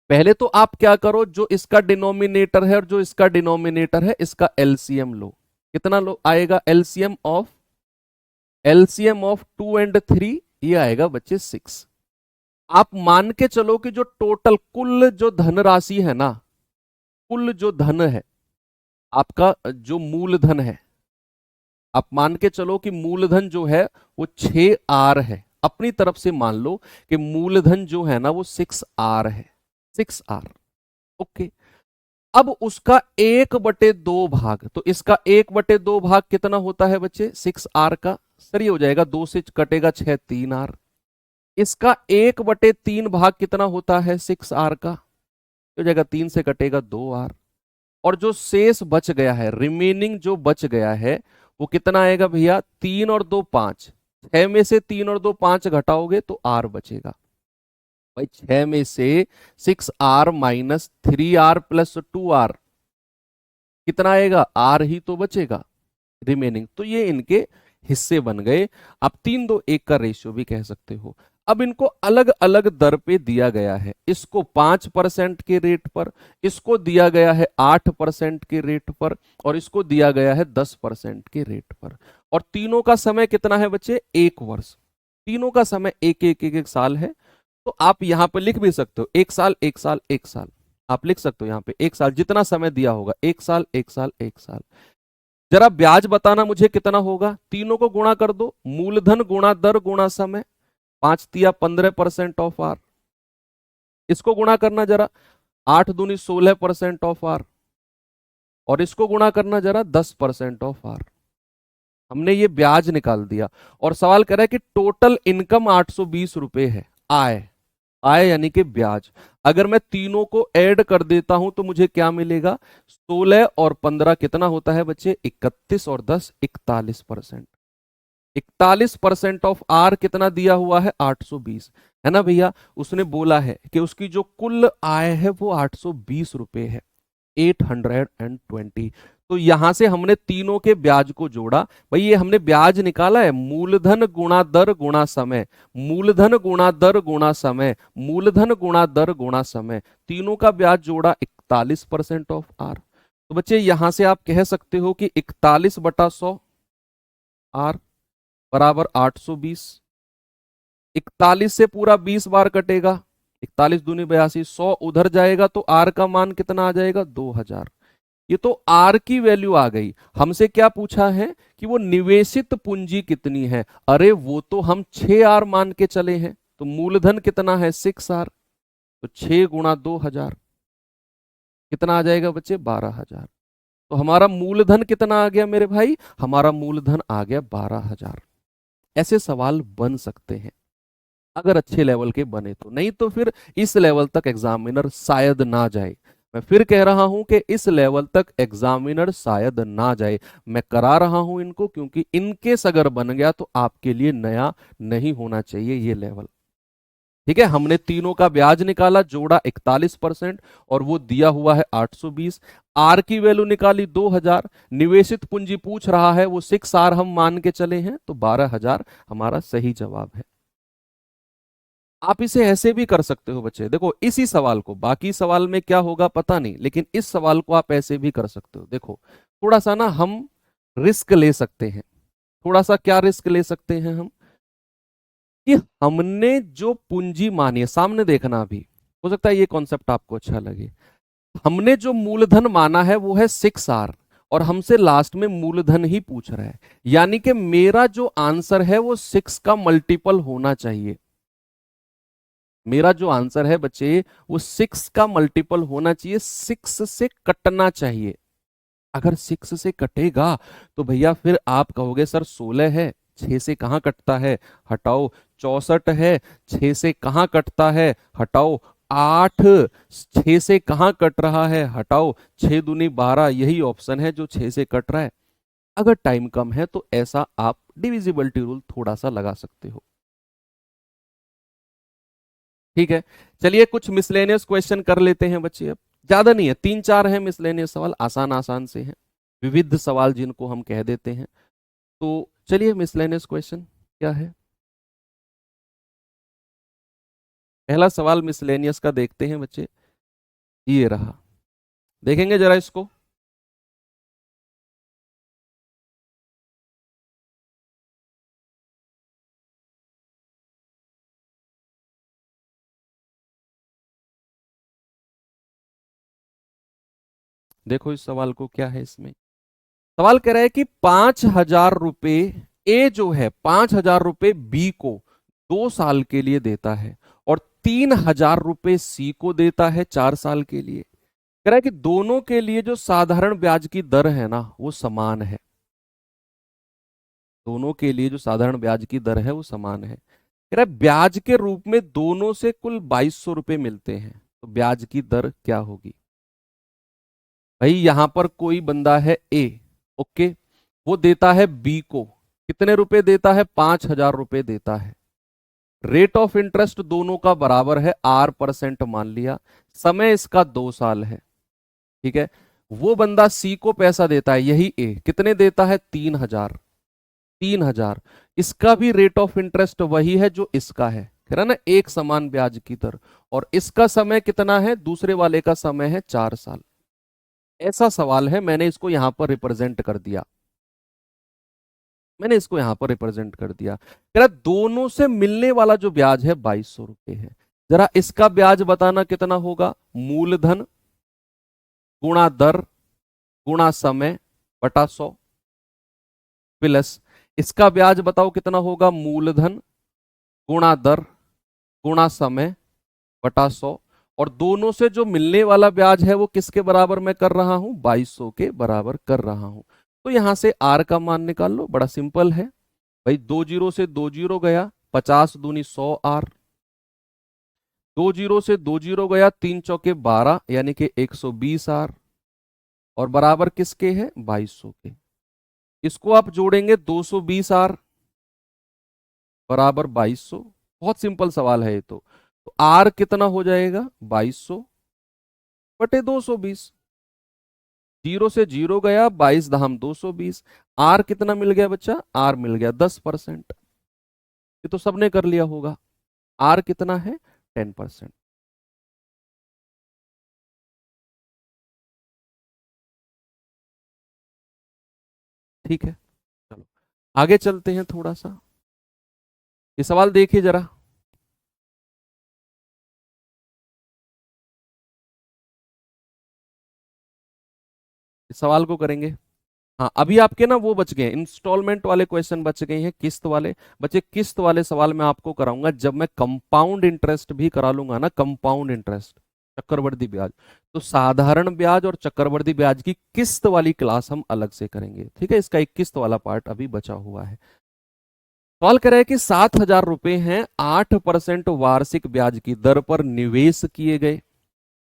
पहले तो आप क्या करो, जो इसका डिनोमिनेटर है और जो इसका डिनोमिनेटर है, इसका एलसीएम लो। कितना लो आएगा? एलसीएम ऑफ 2 और 3, ये आएगा बच्चे 6। आप मान के चलो कि जो टोटल कुल जो धनराशि है ना, कुल जो धन है आपका, जो मूलधन है, आप मान के चलो कि मूलधन जो है वो 6R है। अपनी तरफ से मान लो कि मूलधन जो है ना वो 6R है, 6R। ओके, अब उसका 1/2 भाग, तो इसका 1/2 भाग कितना होता है बच्चे? 6R का। सर ये हो जाएगा, 2 से कटेगा 6, 3R। इसका 1/3 भाग कितना होता है 6R का? हो जाएगा 3 से कटेगा 2R। और जो शेष बच गया है, रिमेनिंग जो बच गया है, वो कितना आएगा भैया? 3 और 2 5। 6 में से 3 और 2 5 घटाओगे तो R बचेगा। भाई 6 में से 6R minus 3R plus 2R कितना आएगा? R ही तो बचेगा रिमेनिंग। तो ये इनके हिस्से बन गए। आप 3-2-1 का रेशियो भी कह सकते हो। अब इनको अलग अलग दर पे दिया गया है, इसको 5% के रेट पर, इसको दिया गया है 8% के रेट पर, और इसको दिया गया है 10% के रेट पर। और तीनों का समय कितना है बच्चे? 1 वर्ष। तीनों का समय एक साल है। तो आप यहां पर लिख भी सकते हो 1 साल 1 साल 1 साल। आप लिख सकते हो यहां पे 1 साल, जितना समय दिया होगा 1 साल 1 साल 1 साल। जरा ब्याज बताना मुझे कितना होगा? तीनों को गुणा कर दो, मूलधन गुणा दर गुणा समय, 5 तिया 15% ऑफ आर। इसको गुणा करना जरा, 8 दूनी 16% ऑफ आर। और इसको गुणा करना जरा 10% ऑफ आर। हमने ये ब्याज निकाल दिया और सवाल कर रहा है कि टोटल इनकम 820 रुपए है। आय, आय यानी कि ब्याज। अगर मैं तीनों को ऐड कर देता हूं तो मुझे क्या मिलेगा? 16 और 15 कितना होता है बच्चे? 31 और 10 41%। 41% ऑफ आर कितना दिया हुआ है? 820, है ना भैया। उसने बोला है कि उसकी जो कुल आय है वो 820 रुपए है, 820। तो यहां से हमने तीनों के ब्याज को जोड़ा। भाई ये हमने ब्याज निकाला है, मूलधन गुणा दर गुणा समय, मूलधन गुणा दर गुणा समय, मूलधन गुणा दर गुणा समय, तीनों का ब्याज जोड़ा 41% ऑफ आर। तो बच्चे यहां से आप कह सकते हो कि 41/100 आर बराबर 820। 41 से पूरा 20 बार कटेगा, 41 दूनी 82, 100 उधर जाएगा तो आर का मान कितना आ जाएगा? 2000। ये तो आर की वैल्यू आ गई। हमसे क्या पूछा है कि वो निवेशित पूंजी कितनी है। अरे वो तो हम 6 आर मान के चले हैं, तो मूलधन कितना है? 6 आर। तो 6 गुणा 2000 कितना आ जाएगा बच्चे? 12,000। तो हमारा मूलधन कितना आ गया मेरे भाई? हमारा मूलधन आ गया 12,000। ऐसे सवाल बन सकते हैं अगर अच्छे लेवल के बने तो, नहीं तो फिर इस लेवल तक एग्जामिनर शायद ना जाए। मैं फिर कह रहा हूं कि इस लेवल तक एग्जामिनर शायद ना जाए। मैं करा रहा हूं इनको क्योंकि इनकेस अगर बन गया तो आपके लिए नया नहीं होना चाहिए ये लेवल। ठीक है, हमने तीनों का ब्याज निकाला, जोड़ा 41% और वो दिया हुआ है 820। आर की वैल्यू निकाली 2000, निवेशित पूंजी पूछ रहा है वो 6 आर हम मान के चले हैं, तो 12,000 हमारा सही जवाब है। आप इसे ऐसे भी कर सकते हो बच्चे, देखो इसी सवाल को, बाकी सवाल में क्या होगा पता नहीं, लेकिन इस सवाल को आप ऐसे भी कर सकते हो। देखो थोड़ा सा ना हम रिस्क ले सकते हैं। थोड़ा सा क्या रिस्क ले सकते हैं हम? कि हमने जो पूंजी मानी है, सामने देखना, अभी हो सकता है ये कॉन्सेप्ट आपको अच्छा लगे। हमने जो मूलधन माना है वो है 6 आर और हमसे लास्ट में मूलधन ही पूछ रहा है, यानी कि मेरा जो आंसर है वो 6 का मल्टीपल होना चाहिए। मेरा जो आंसर है बच्चे वो 6 का मल्टीपल होना चाहिए, 6 से कटना चाहिए। अगर 6 से कटेगा तो भैया फिर आप कहोगे सर 16 है, 6 से कहां कटता है, हटाओ। 64 है, 6 से कहां कटता है, हटाओ। 8, 6 से कहां कट रहा है, हटाओ। 6 दूनी 12, यही ऑप्शन है जो 6 से कट रहा है। अगर टाइम कम है तो ऐसा आप डिविजिबिलिटी रूल थोड़ा सा लगा सकते हो। ठीक है, चलिए कुछ मिसलेनियस क्वेश्चन कर लेते हैं बच्चे। अब ज्यादा नहीं है, 3-4 हैं मिसलेनियस सवाल, आसान आसान से हैं, विविध सवाल जिनको हम कह देते हैं। तो चलिए मिसलेनियस क्वेश्चन क्या है। पहला सवाल मिसलेनियस का देखते हैं बच्चे, ये रहा, देखेंगे जरा इसको। देखो इस सवाल को, क्या है इसमें। सवाल कह रहा है कि 5,000 रुपए ए जो है, 5,000 रुपए बी को 2 साल के लिए देता है और 3,000 रुपए सी को देता है 4 साल के लिए। कह रहा है कि दोनों के लिए जो साधारण ब्याज की दर है ना वो समान है। दोनों के लिए जो साधारण ब्याज की दर है वो समान है। कह रहा है ब्याज के रूप में दोनों से कुल 2,200 रुपए मिलते हैं, तो ब्याज की दर क्या होगी? भाई यहां पर कोई बंदा है ए, ओके, वो देता है बी को कितने रुपए देता है? 5,000 रुपए देता है। रेट ऑफ इंटरेस्ट दोनों का बराबर है, R% मान लिया। समय इसका 2 साल है। ठीक है, वो बंदा सी को पैसा देता है, यही ए, कितने देता है? 3,000। 3,000, इसका भी रेट ऑफ इंटरेस्ट वही है जो इसका है, कह रहा ना, एक समान ब्याज की दर। और इसका समय कितना है? दूसरे वाले का समय है 4 साल। ऐसा सवाल है, मैंने इसको यहां पर रिप्रेजेंट कर दिया। मैंने इसको यहां पर रिप्रेजेंट कर दिया। कह रहा दोनों से मिलने वाला जो ब्याज है 2,200 रुपए है। जरा इसका ब्याज बताना कितना होगा? मूलधन गुणा दर गुणा समय बटा 100, प्लस इसका ब्याज बताओ कितना होगा? मूलधन गुणा दर गुणा समय बटा 100, और दोनों से जो मिलने वाला ब्याज है वो किसके बराबर मैं कर रहा हूं, 2200 के बराबर कर रहा हूं। तो यहां से आर का मान निकाल लो, बड़ा सिंपल है भाई, 2 जीरो से 2 जीरो गया, 50 दूनी 100 आर, 2 जीरो से 2 जीरो गया, 3 चौके 12 यानी कि 120 आर, और बराबर किसके है, 2200 के। इसको आप जोड़ेंगे, 220 आर बराबर 2200। बहुत सिंपल सवाल है ये तो आर कितना हो जाएगा, 2200/220। जीरो से जीरो गया, 22 धाम 220। आर कितना मिल गया बच्चा, आर मिल गया 10%। ये तो सबने कर लिया होगा। आर कितना है, 10%। ठीक है, चलो आगे चलते हैं थोड़ा सा। ये सवाल देखिए जरा। इस सवाल को करेंगे। हाँ, अभी आपके ना वो बच गए, इंस्टॉलमेंट वाले क्वेश्चन बच गए हैं, किस्त वाले। बच्चे किस्त वाले सवाल मैं आपको कराऊंगा जब मैं कंपाउंड इंटरेस्ट भी करा लूंगा ना, कंपाउंड इंटरेस्ट, चक्रवृद्धि ब्याज। तो साधारण ब्याज और चक्रवृद्धि ब्याज की किस्त वाली क्लास हम अलग से करेंगे, ठीक है। इसका एक किस्त वाला पार्ट अभी बचा हुआ है। सवाल कह रहा है कि 7,000 रुपए हैं, 8% वार्षिक ब्याज की दर पर निवेश किए गए,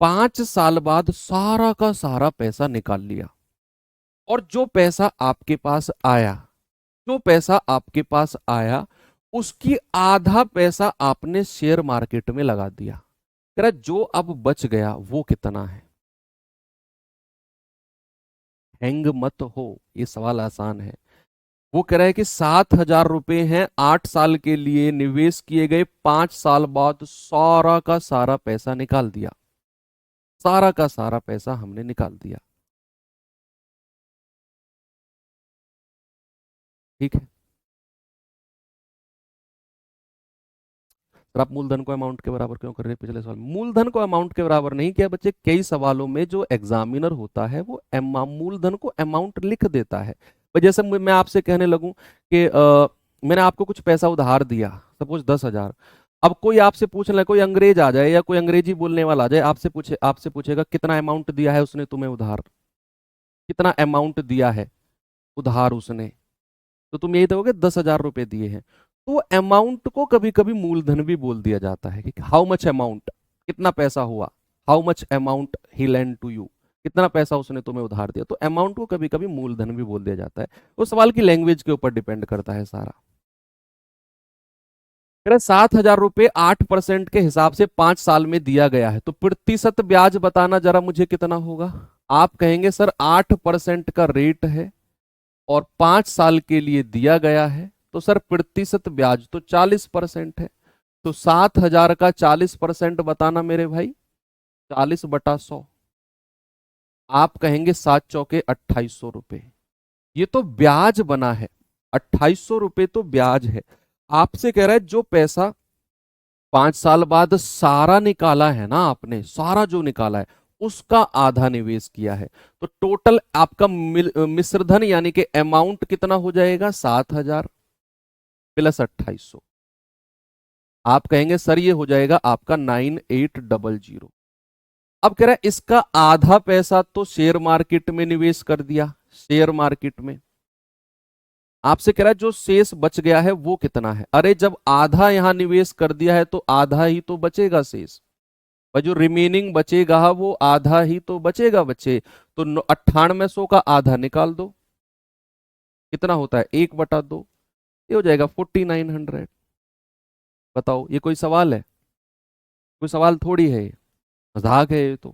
5 साल बाद सारा का सारा पैसा निकाल लिया, और जो पैसा आपके पास आया, जो पैसा आपके पास आया उसकी आधा पैसा आपने शेयर मार्केट में लगा दिया। कह रहा है जो अब बच गया वो कितना है। हैंग मत हो, ये सवाल आसान है। वो कह रहा है कि 7,000 रुपए हैं, 8 साल के लिए निवेश किए गए, 5 साल बाद सारा का सारा पैसा निकाल दिया, सारा का सारा पैसा हमने निकाल दिया। ठीक है, सर आप मूलधन को अमाउंट के बराबर क्यों कर रहे हैं, पिछले सवाल मूलधन को अमाउंट के बराबर नहीं किया बच्चे। कई सवालों में जो एग्जामिनर होता है वो मूलधन को अमाउंट लिख देता है। पर जैसे मैं आपसे कहने लगूं कि मैंने आपको कुछ पैसा उधार दिया, सपोज 10,000। अब कोई आपसे पूछने लगे, कोई अंग्रेज आ जाए या कोई अंग्रेजी बोलने वाला आ जाए, आपसे पूछेगा कितना अमाउंट दिया है उसने तुम्हें उधार, कितना अमाउंट दिया है उधार उसने, तो तुम यही दोगे 10,000 रुपए दिए हैं। तो अमाउंट को कभी कभी मूलधन भी बोल दिया जाता है कि हाउ मच अमाउंट, कितना पैसा हुआ, how much amount he lend to you, कितना पैसा उसने तुम्हें उधार दिया। तो अमाउंट को कभी कभी मूलधन भी बोल दिया जाता है। वो सवाल की लैंग्वेज के ऊपर डिपेंड करता है सारा। 7,000 रुपए 8% के हिसाब से 5 साल में दिया गया है, तो प्रतिशत ब्याज बताना जरा मुझे कितना होगा। आप कहेंगे सर 8% का रेट है और 5 साल के लिए दिया गया है, तो सर प्रतिशत ब्याज तो 40% है। तो 7,000 का 40% बताना मेरे भाई, 40/100। आप कहेंगे 7 चौके 2,800 रुपए, ये तो ब्याज बना है, 2,800 रुपए तो ब्याज है। आपसे कह रहा है जो पैसा 5 साल बाद सारा निकाला है ना आपने, सारा जो निकाला है उसका आधा निवेश किया है। तो टोटल आपका मिश्रधन यानी कि अमाउंट कितना हो जाएगा, 7,000 प्लस 2,800। आप कहेंगे सर ये हो जाएगा आपका 9,800। अब कह रहा है इसका आधा पैसा तो शेयर मार्केट में निवेश कर दिया, शेयर मार्केट में। आपसे कह रहा है जो शेष बच गया है वो कितना है। अरे जब आधा यहां निवेश कर दिया है तो आधा ही तो बचेगा शेष, और जो रिमेनिंग बचेगा वो आधा ही तो बचेगा बच्चे। तो 9800 का आधा निकाल दो, कितना होता है, 1/2, ये हो जाएगा 4,900। बताओ ये कोई सवाल है, कोई सवाल थोड़ी है ये, मजाक है ये तो।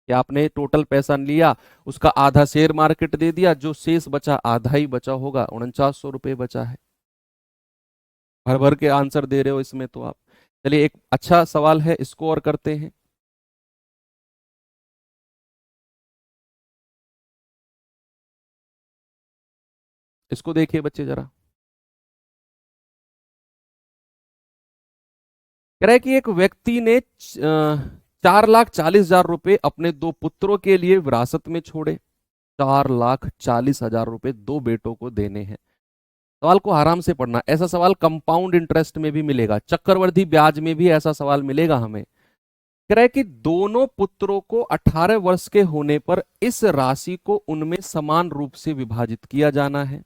कि आपने टोटल पैसा लिया, उसका आधा शेयर मार्केट दे दिया, जो शेष बचा आधा ही बचा होगा, 4,900 रुपये बचा है। भर भर के आंसर दे रहे हो इसमें तो आप। चलिए एक अच्छा सवाल है, इसको और करते हैं। इसको देखिए बच्चे जरा। कह रहा है कि एक व्यक्ति ने 4,40,000 रुपए अपने दो पुत्रों के लिए विरासत में छोड़े। 4,40,000 रुपए दो बेटों को देने हैं। सवाल को आराम से पढ़ना, ऐसा सवाल कंपाउंड इंटरेस्ट में भी मिलेगा, चक्रवृद्धि ब्याज में भी ऐसा सवाल मिलेगा हमें। कह रहा है कि दोनों पुत्रों को 18 वर्ष के होने पर इस राशि को उनमें समान रूप से विभाजित किया जाना है।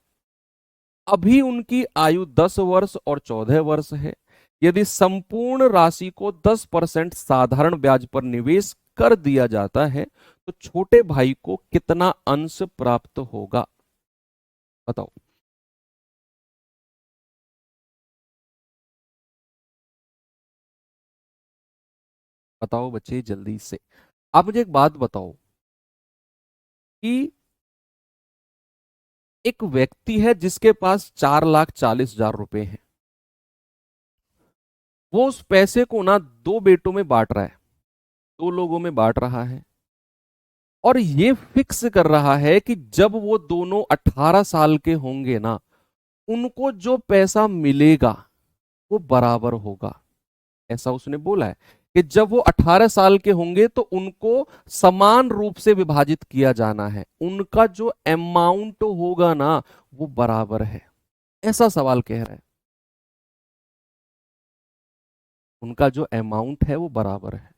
अभी उनकी आयु 10 वर्ष और 14 वर्ष है। यदि संपूर्ण राशि को 10% साधारण ब्याज पर निवेश कर दिया जाता है तो छोटे भाई को कितना अंश प्राप्त होगा? बताओ। बताओ बच्चे जल्दी से। आप मुझे एक बात बताओ कि एक व्यक्ति है जिसके पास 4,40,000 रुपए हैं। वो उस पैसे को ना दो बेटों में बांट रहा है, दो लोगों में बांट रहा है, और ये फिक्स कर रहा है कि जब वो दोनों 18 साल के होंगे ना, उनको जो पैसा मिलेगा वो बराबर होगा। ऐसा उसने बोला है कि जब वो 18 साल के होंगे तो उनको समान रूप से विभाजित किया जाना है, उनका जो अमाउंट होगा ना वो बराबर है। ऐसा सवाल कह रहा है, उनका जो अमाउंट है वो बराबर है।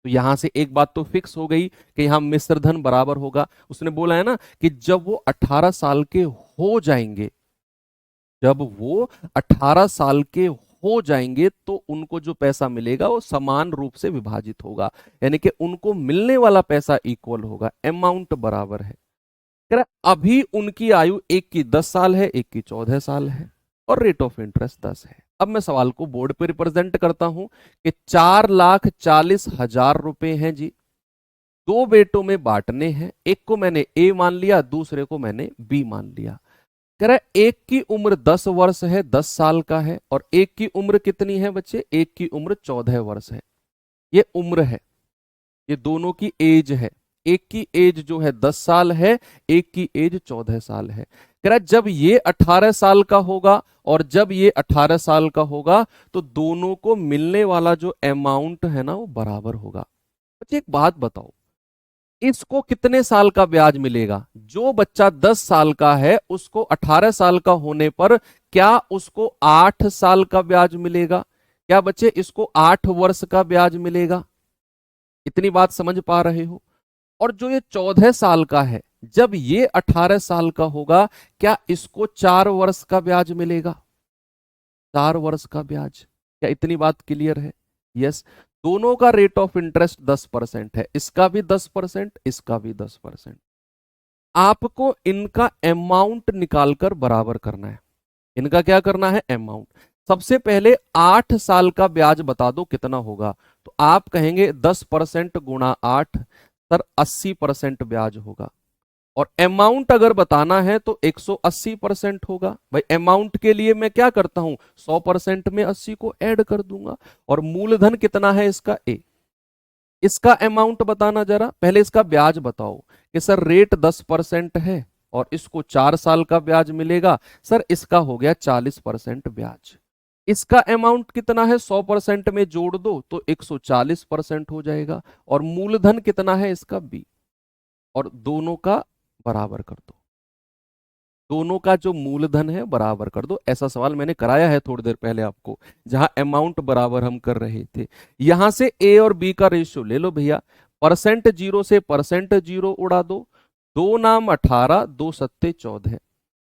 तो यहां से एक बात तो फिक्स हो गई कि यहां मिश्र धन बराबर होगा। उसने बोला है ना कि जब वो 18 साल के हो जाएंगे, जब वो 18 साल के हो जाएंगे तो उनको जो पैसा मिलेगा वो समान रूप से विभाजित होगा, यानी कि उनको मिलने वाला पैसा इक्वल होगा, अमाउंट बराबर है। कह रहा है, अभी उनकी आयु एक की 10 साल है, एक की 14 साल है, और रेट ऑफ इंटरेस्ट 10 है। अब मैं सवाल को बोर्ड पे रिप्रेजेंट करता हूं कि 4,40,000 रुपए हैं जी, दो बेटों में बांटने हैं, एक को मैंने ए मान लिया, दूसरे को मैंने बी मान लिया। कह रहा है एक की उम्र 10 वर्ष है, 10 साल का है, और एक की उम्र कितनी है बच्चे? एक की उम्र 14 वर्ष है। ये उम्र है, ये दोनों की एज है। एक की एज जो है 10 साल है, एक की एज 14 साल है। कह रहा है जब ये 18 साल का होगा और जब ये 18 साल का होगा तो दोनों को मिलने वाला जो अमाउंट है ना वो बराबर होगा। बच्चे एक बात बताओ, इसको कितने साल का ब्याज मिलेगा? जो बच्चा 10 साल का है उसको 18 साल का होने पर क्या उसको 8 साल का ब्याज मिलेगा? क्या बच्चे इसको 8 वर्ष का ब्याज मिलेगा? इतनी बात समझ पा रहे हो? और जो ये 14 साल का है, जब ये 18 साल का होगा क्या इसको 4 वर्ष का ब्याज मिलेगा? 4 वर्ष का ब्याज। क्या इतनी बात क्लियर है? यस। दोनों का रेट ऑफ इंटरेस्ट 10% है, इसका भी 10%, इसका भी 10%। आपको इनका अमाउंट निकालकर बराबर करना है। इनका क्या करना है? अमाउंट। सबसे पहले 8 साल का ब्याज बता दो कितना होगा, तो आप कहेंगे 10% गुणा 8, सर 80% ब्याज होगा। और अमाउंट अगर बताना है तो 180% होगा। भाई अमाउंट के लिए मैं क्या करता हूं, 100% में 80 को ऐड कर दूंगा। और मूलधन कितना है इसका? ए। इसका अमाउंट बताना जरा, पहले इसका ब्याज बताओ कि सर रेट 10% है और इसको 4 साल का ब्याज मिलेगा, सर इसका हो गया 40% ब्याज। इसका अमाउंट कितना है? 100% में जोड़ दो तो 140% हो जाएगा। और मूलधन कितना है इसका? बी। और दोनों का बराबर कर दो, दोनों का जो मूलधन है बराबर कर दो। ऐसा सवाल मैंने कराया है थोड़ी देर पहले आपको, जहां अमाउंट बराबर हम कर रहे थे। यहां से ए और बी का रेशियो ले लो भैया, परसेंट जीरो से परसेंट जीरो उड़ा दो, दो नाम 18, दो सत्ते 14।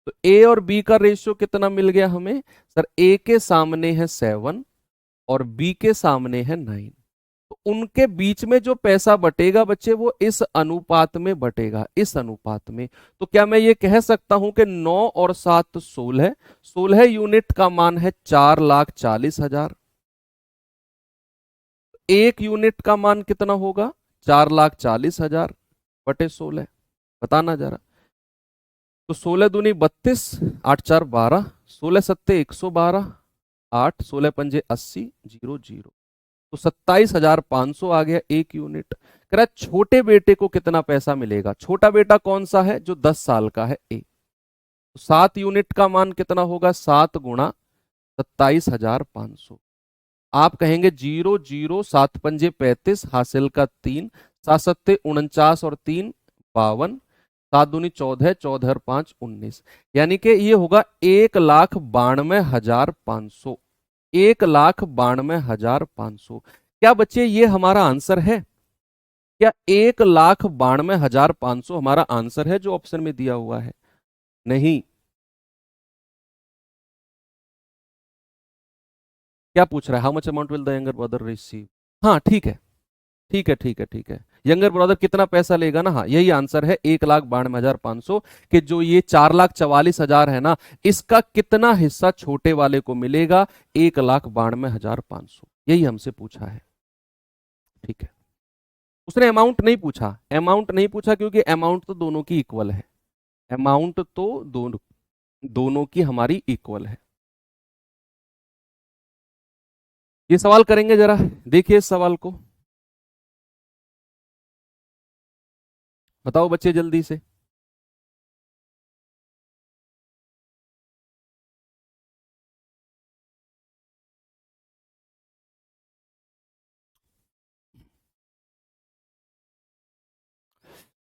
तो ए और बी का रेशियो कितना मिल गया हमें? सर ए के सामने है 7 और बी के सामने है 9। तो उनके बीच में जो पैसा बटेगा बच्चे वो इस अनुपात में बटेगा, इस अनुपात में। तो क्या मैं ये कह सकता हूं कि 9 और 7 16, 16 यूनिट का मान है 4,40,000। एक यूनिट का मान कितना होगा? 4,40,000 बटे 16। बताना जरा। तो 16 दूनी 32, 8 4 12, 16 सत्ते 112, 8 16 पंजे 80, 0 0। तो 27,500 आ गया एक यूनिट। कह रहा है छोटे बेटे को कितना पैसा मिलेगा? छोटा बेटा कौन सा है? जो 10 साल का है, ए। तो 7 यूनिट का मान कितना होगा? 7 गुणा 27,500। आप कहेंगे 0 0, 7 पंजे 35, हासिल का 3, 7 सत्ते 49 और 3 52, 7 दूनी 14, 14 और 5 19। यानी कि ये होगा 1,92,500, 1,92,500। क्या बच्चे ये हमारा आंसर है? क्या 1,92,500 हमारा आंसर है जो ऑप्शन में दिया हुआ है? नहीं। क्या पूछ रहा है? How much amount will the younger brother receive? हाँ ठीक है, ठीक है, ठीक है, ठीक है। यंगर ब्रदर कितना पैसा लेगा ना, हाँ यही आंसर है, 1,92,500। कि जो ये 4,44,000 है ना, इसका कितना हिस्सा छोटे वाले को मिलेगा? 1,92,500, यही हमसे पूछा है। ठीक है, उसने अमाउंट नहीं पूछा, अमाउंट नहीं पूछा क्योंकि अमाउंट तो दोनों की इक्वल है। अमाउंट तो दोनों दोनों की हमारी इक्वल है। ये सवाल करेंगे, जरा देखिए इस सवाल को। बताओ बच्चे जल्दी से।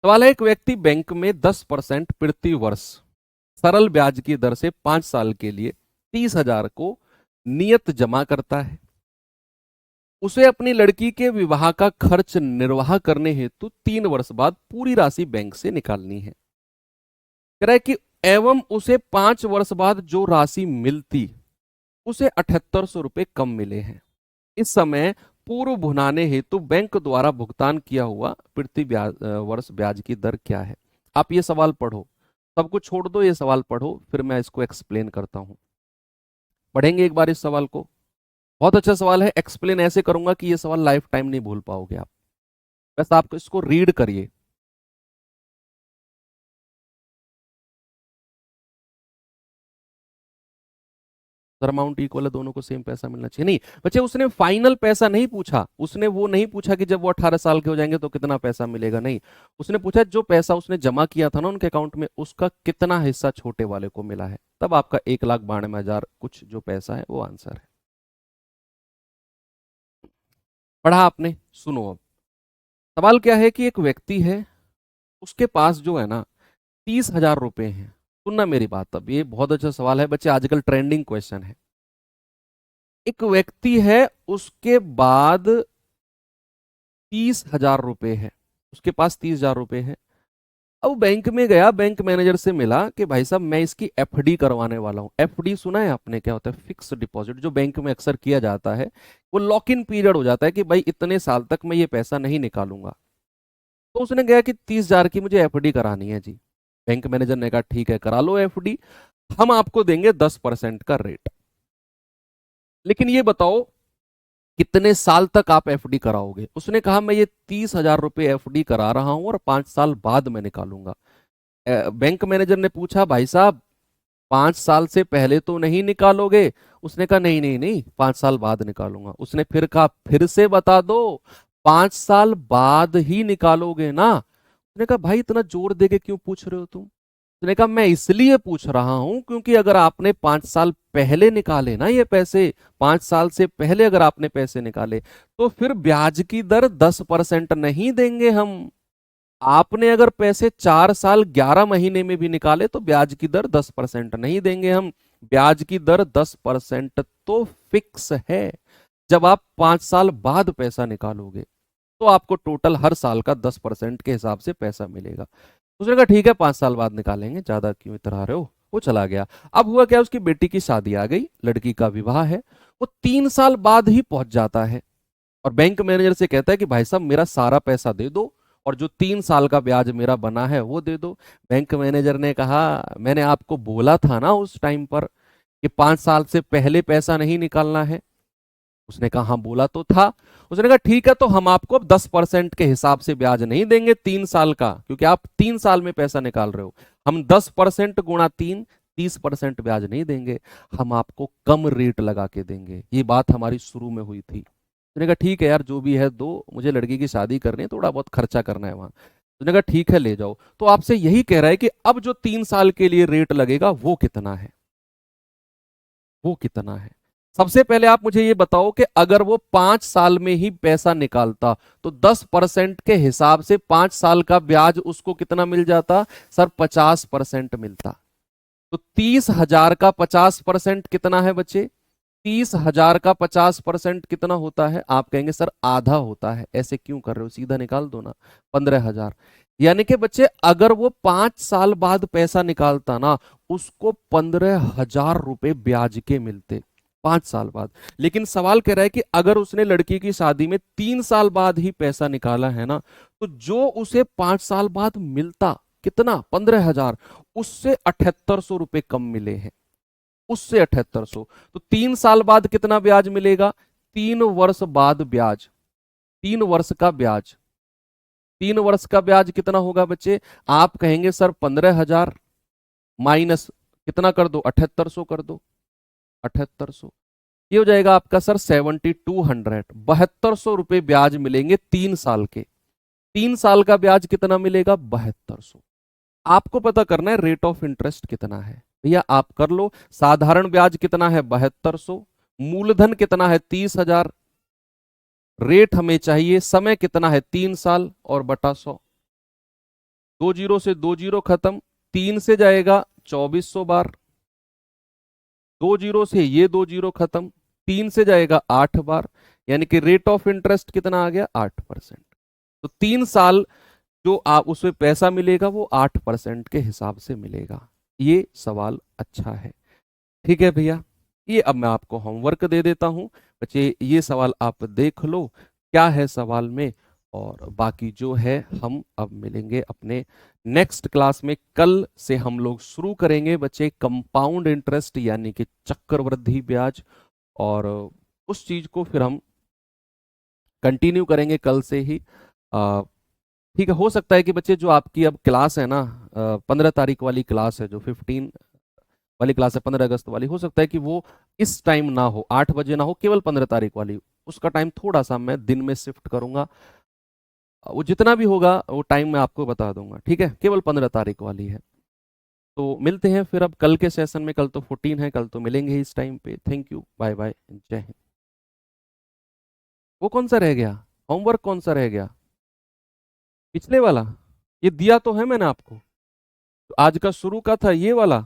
सवाल है, एक व्यक्ति बैंक में 10% प्रति वर्ष सरल ब्याज की दर से 5 साल के लिए 30,000 को नियत जमा करता है। उसे अपनी लड़की के विवाह का खर्च निर्वाह करने हेतु 3 वर्ष बाद पूरी राशि बैंक से निकालनी है। कह रहा है कि एवं उसे 5 वर्ष बाद जो राशि मिलती उसे 7800 रुपये कम मिले हैं। इस समय पूर्व भुनाने हेतु बैंक द्वारा भुगतान किया हुआ प्रति वर्ष ब्याज की दर क्या है? आप ये सवाल पढ़ो, सब कुछ छोड़ दो, ये सवाल पढ़ो, फिर मैं इसको एक्सप्लेन करता हूं। पढ़ेंगे एक बार इस सवाल को। बहुत अच्छा सवाल है, एक्सप्लेन ऐसे करूंगा कि ये सवाल लाइफ टाइम नहीं भूल पाओगे आप। बस आप इसको रीड करिए। सर अमाउंट इक्वल है, दोनों को सेम पैसा मिलना चाहिए। नहीं बच्चे, उसने फाइनल पैसा नहीं पूछा, उसने वो नहीं पूछा कि जब वो 18 साल के हो जाएंगे तो कितना पैसा मिलेगा। नहीं, उसने पूछा जो पैसा उसने जमा किया था ना उनके अकाउंट में, उसका कितना हिस्सा छोटे वाले को मिला है। तब आपका 1,92,000 कुछ जो पैसा है वो आंसर है। पढ़ा आपने? सुनो अब। सवाल क्या है कि एक व्यक्ति है, उसके पास जो है ना 30,000 रुपए हैं। सुनना मेरी बात, अब ये बहुत अच्छा सवाल है बच्चे, आजकल ट्रेंडिंग क्वेश्चन है। एक व्यक्ति है, उसके बाद 30,000 रुपए है, उसके पास 30,000 रुपए है। अब वो बैंक में गया, बैंक मैनेजर से मिला कि भाई साहब मैं इसकी एफडी करवाने वाला हूँ। एफडी सुना है आपने? क्या होता है? फिक्स डिपॉजिट, जो बैंक में अक्सर किया जाता है। वो लॉक इन पीरियड हो जाता है कि भाई इतने साल तक मैं ये पैसा नहीं निकालूंगा। तो उसने कहा कि 30,000 की मुझे एफडी करानी है जी। बैंक मैनेजर ने कहा ठीक है करा लो एफडी, हम आपको देंगे 10% का रेट। लेकिन ये बताओ कितने साल तक आप एफडी कराओगे? उसने कहा मैं ये 30,000 रुपये एफडी करा रहा हूं और 5 साल बाद मैं निकालूंगा। बैंक मैनेजर ने पूछा भाई साहब 5 साल से पहले तो नहीं निकालोगे? उसने कहा नहीं नहीं नहीं, 5 साल बाद निकालूंगा। उसने फिर कहा फिर से बता दो, 5 साल बाद ही निकालोगे ना? उसने कहा भाई इतना जोर देके क्यों पूछ रहे हो तुम? उसने कहा मैं इसलिए पूछ रहा हूं क्योंकि अगर आपने 5 साल पहले निकाले ना ये पैसे, 5 साल से पहले अगर आपने पैसे निकाले, तो फिर ब्याज की दर 10% नहीं देंगे हम। आपने अगर पैसे 4 साल 11 महीने में भी निकाले तो ब्याज की दर 10% नहीं देंगे हम। ब्याज की दर 10% तो फिक्स है। जब आप 5 साल बाद पैसा निकालोगे तो आपको टोटल हर साल का 10% के हिसाब से पैसा मिलेगा। उसने कहा ठीक है 5 साल बाद निकालेंगे, ज्यादा क्यों इतरा रहे हो। वो चला गया। अब हुआ क्या, उसकी बेटी की शादी आ गई, लड़की का विवाह है। वो 3 साल बाद ही पहुंच जाता है और बैंक मैनेजर से कहता है कि भाई साहब मेरा सारा पैसा दे दो और जो 3 साल का ब्याज मेरा बना है वो दे दो। बैंक मैनेजर ने कहा मैंने आपको बोला था ना उस टाइम पर कि 5 साल से पहले पैसा नहीं निकालना है। उसने कहा हाँ बोला तो था। उसने कहा ठीक है तो हम आपको अब 10% के हिसाब से ब्याज नहीं देंगे 3 साल का, क्योंकि आप 3 साल में पैसा निकाल रहे हो। हम 10% गुणा 3, 30% ब्याज नहीं देंगे, हम आपको कम रेट लगा के देंगे। ये बात हमारी शुरू में हुई थी। उसने कहा ठीक है यार जो भी है दो, मुझे लड़की की शादी करनी है, थोड़ा बहुत खर्चा करना है वहां। उसने कहा ठीक है ले जाओ। तो आपसे यही कह रहा है कि अब जो 3 साल के लिए रेट लगेगा वो कितना है, वो कितना है। सबसे पहले आप मुझे ये बताओ कि अगर वो 5 साल में ही पैसा निकालता तो 10% के हिसाब से 5 साल का ब्याज उसको कितना मिल जाता? सर 50% मिलता। तो 30,000 का 50% कितना है बच्चे? 30,000 का 50% कितना होता है? आप कहेंगे सर आधा होता है। ऐसे क्यों कर रहे हो, सीधा निकाल दो ना, 15,000। यानी कि बच्चे अगर वो 5 साल बाद पैसा निकालता ना, उसको 15,000 रुपए ब्याज के मिलते, 5 साल बाद। लेकिन सवाल कह रहा है कि अगर उसने लड़की की शादी में 3 साल बाद ही पैसा निकाला है ना, तो जो उसे 5 साल बाद मिलता कितना, 15,000, उससे 7800 रुपए कम मिले हैं, उससे 7800। तो 3 साल बाद कितना ब्याज मिलेगा? 3 वर्ष बाद ब्याज, 3 वर्ष का ब्याज, 3 वर्ष का ब्याज कितना होगा बच्चे? आप कहेंगे सर 15,000 माइनस कितना कर दो, 7800 कर दो, 7800। ये हो जाएगा आपका सर 7200, 7200 रुपए ब्याज मिलेंगे 3 साल के। 3 साल का ब्याज कितना मिलेगा? 7200। आपको पता करना है रेट ऑफ इंटरेस्ट कितना है। भैया आप कर लो, साधारण ब्याज कितना है? 7200। मूलधन कितना है? 30,000। रेट हमें चाहिए, समय कितना है? 3 साल और बटा 100। 2 जीरो से 2 जीरो खत्म, 3 से जाएगा 2400 बार, 2 जीरो से ये 2 जीरो खत्म, 3 से जाएगा 8 बार, यानी कि रेट ऑफ इंटरेस्ट कितना आ गया? 8%। तो 3 साल जो आप उसमें पैसा मिलेगा वो 8% के हिसाब से मिलेगा। ये सवाल अच्छा है, ठीक है भैया। ये अब मैं आपको होमवर्क दे देता हूं बच्चे, ये सवाल आप देख लो क्या है सवाल में, और बाकी जो है हम अब मिलेंगे अपने नेक्स्ट क्लास में। कल से हम लोग शुरू करेंगे बच्चे कंपाउंड इंटरेस्ट यानी कि चक्रवृद्धि ब्याज, और उस चीज को फिर हम कंटिन्यू करेंगे कल से ही। ठीक है, हो सकता है कि बच्चे जो आपकी अब क्लास है ना, 15 तारीख वाली क्लास है, जो 15 वाली क्लास है 15 अगस्त वाली, हो सकता है कि वो इस टाइम ना हो, 8 बजे ना हो, केवल 15 तारीख वाली। उसका टाइम थोड़ा सा मैं दिन में शिफ्ट करूंगा, वो जितना भी होगा वो टाइम मैं आपको बता दूंगा, ठीक है। केवल 15 तारीख वाली है। तो मिलते हैं फिर अब कल के सेशन में, कल तो 14 है, कल तो मिलेंगे ही इस टाइम पे। थैंक यू, बाय बाय, जय हिंद। वो कौन सा रह गया होमवर्क, कौन सा रह गया? पिछले वाला? ये दिया तो है मैंने आपको, तो आज का शुरू का था ये वाला।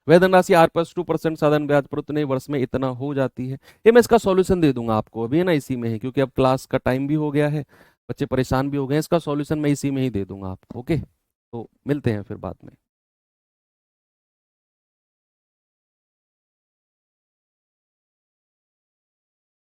वेतन राशि आर प्लस 2% साधारण ब्याज पर उतने वर्ष में इतना हो जाती है। ये मैं इसका सॉल्यूशन दे दूंगा आपको, अभी है ना इसी में है, क्योंकि अब क्लास का टाइम भी हो गया है, बच्चे परेशान भी हो गए हैं। इसका सॉल्यूशन मैं इसी में ही दे दूंगा आपको, ओके। तो मिलते हैं फिर बाद में।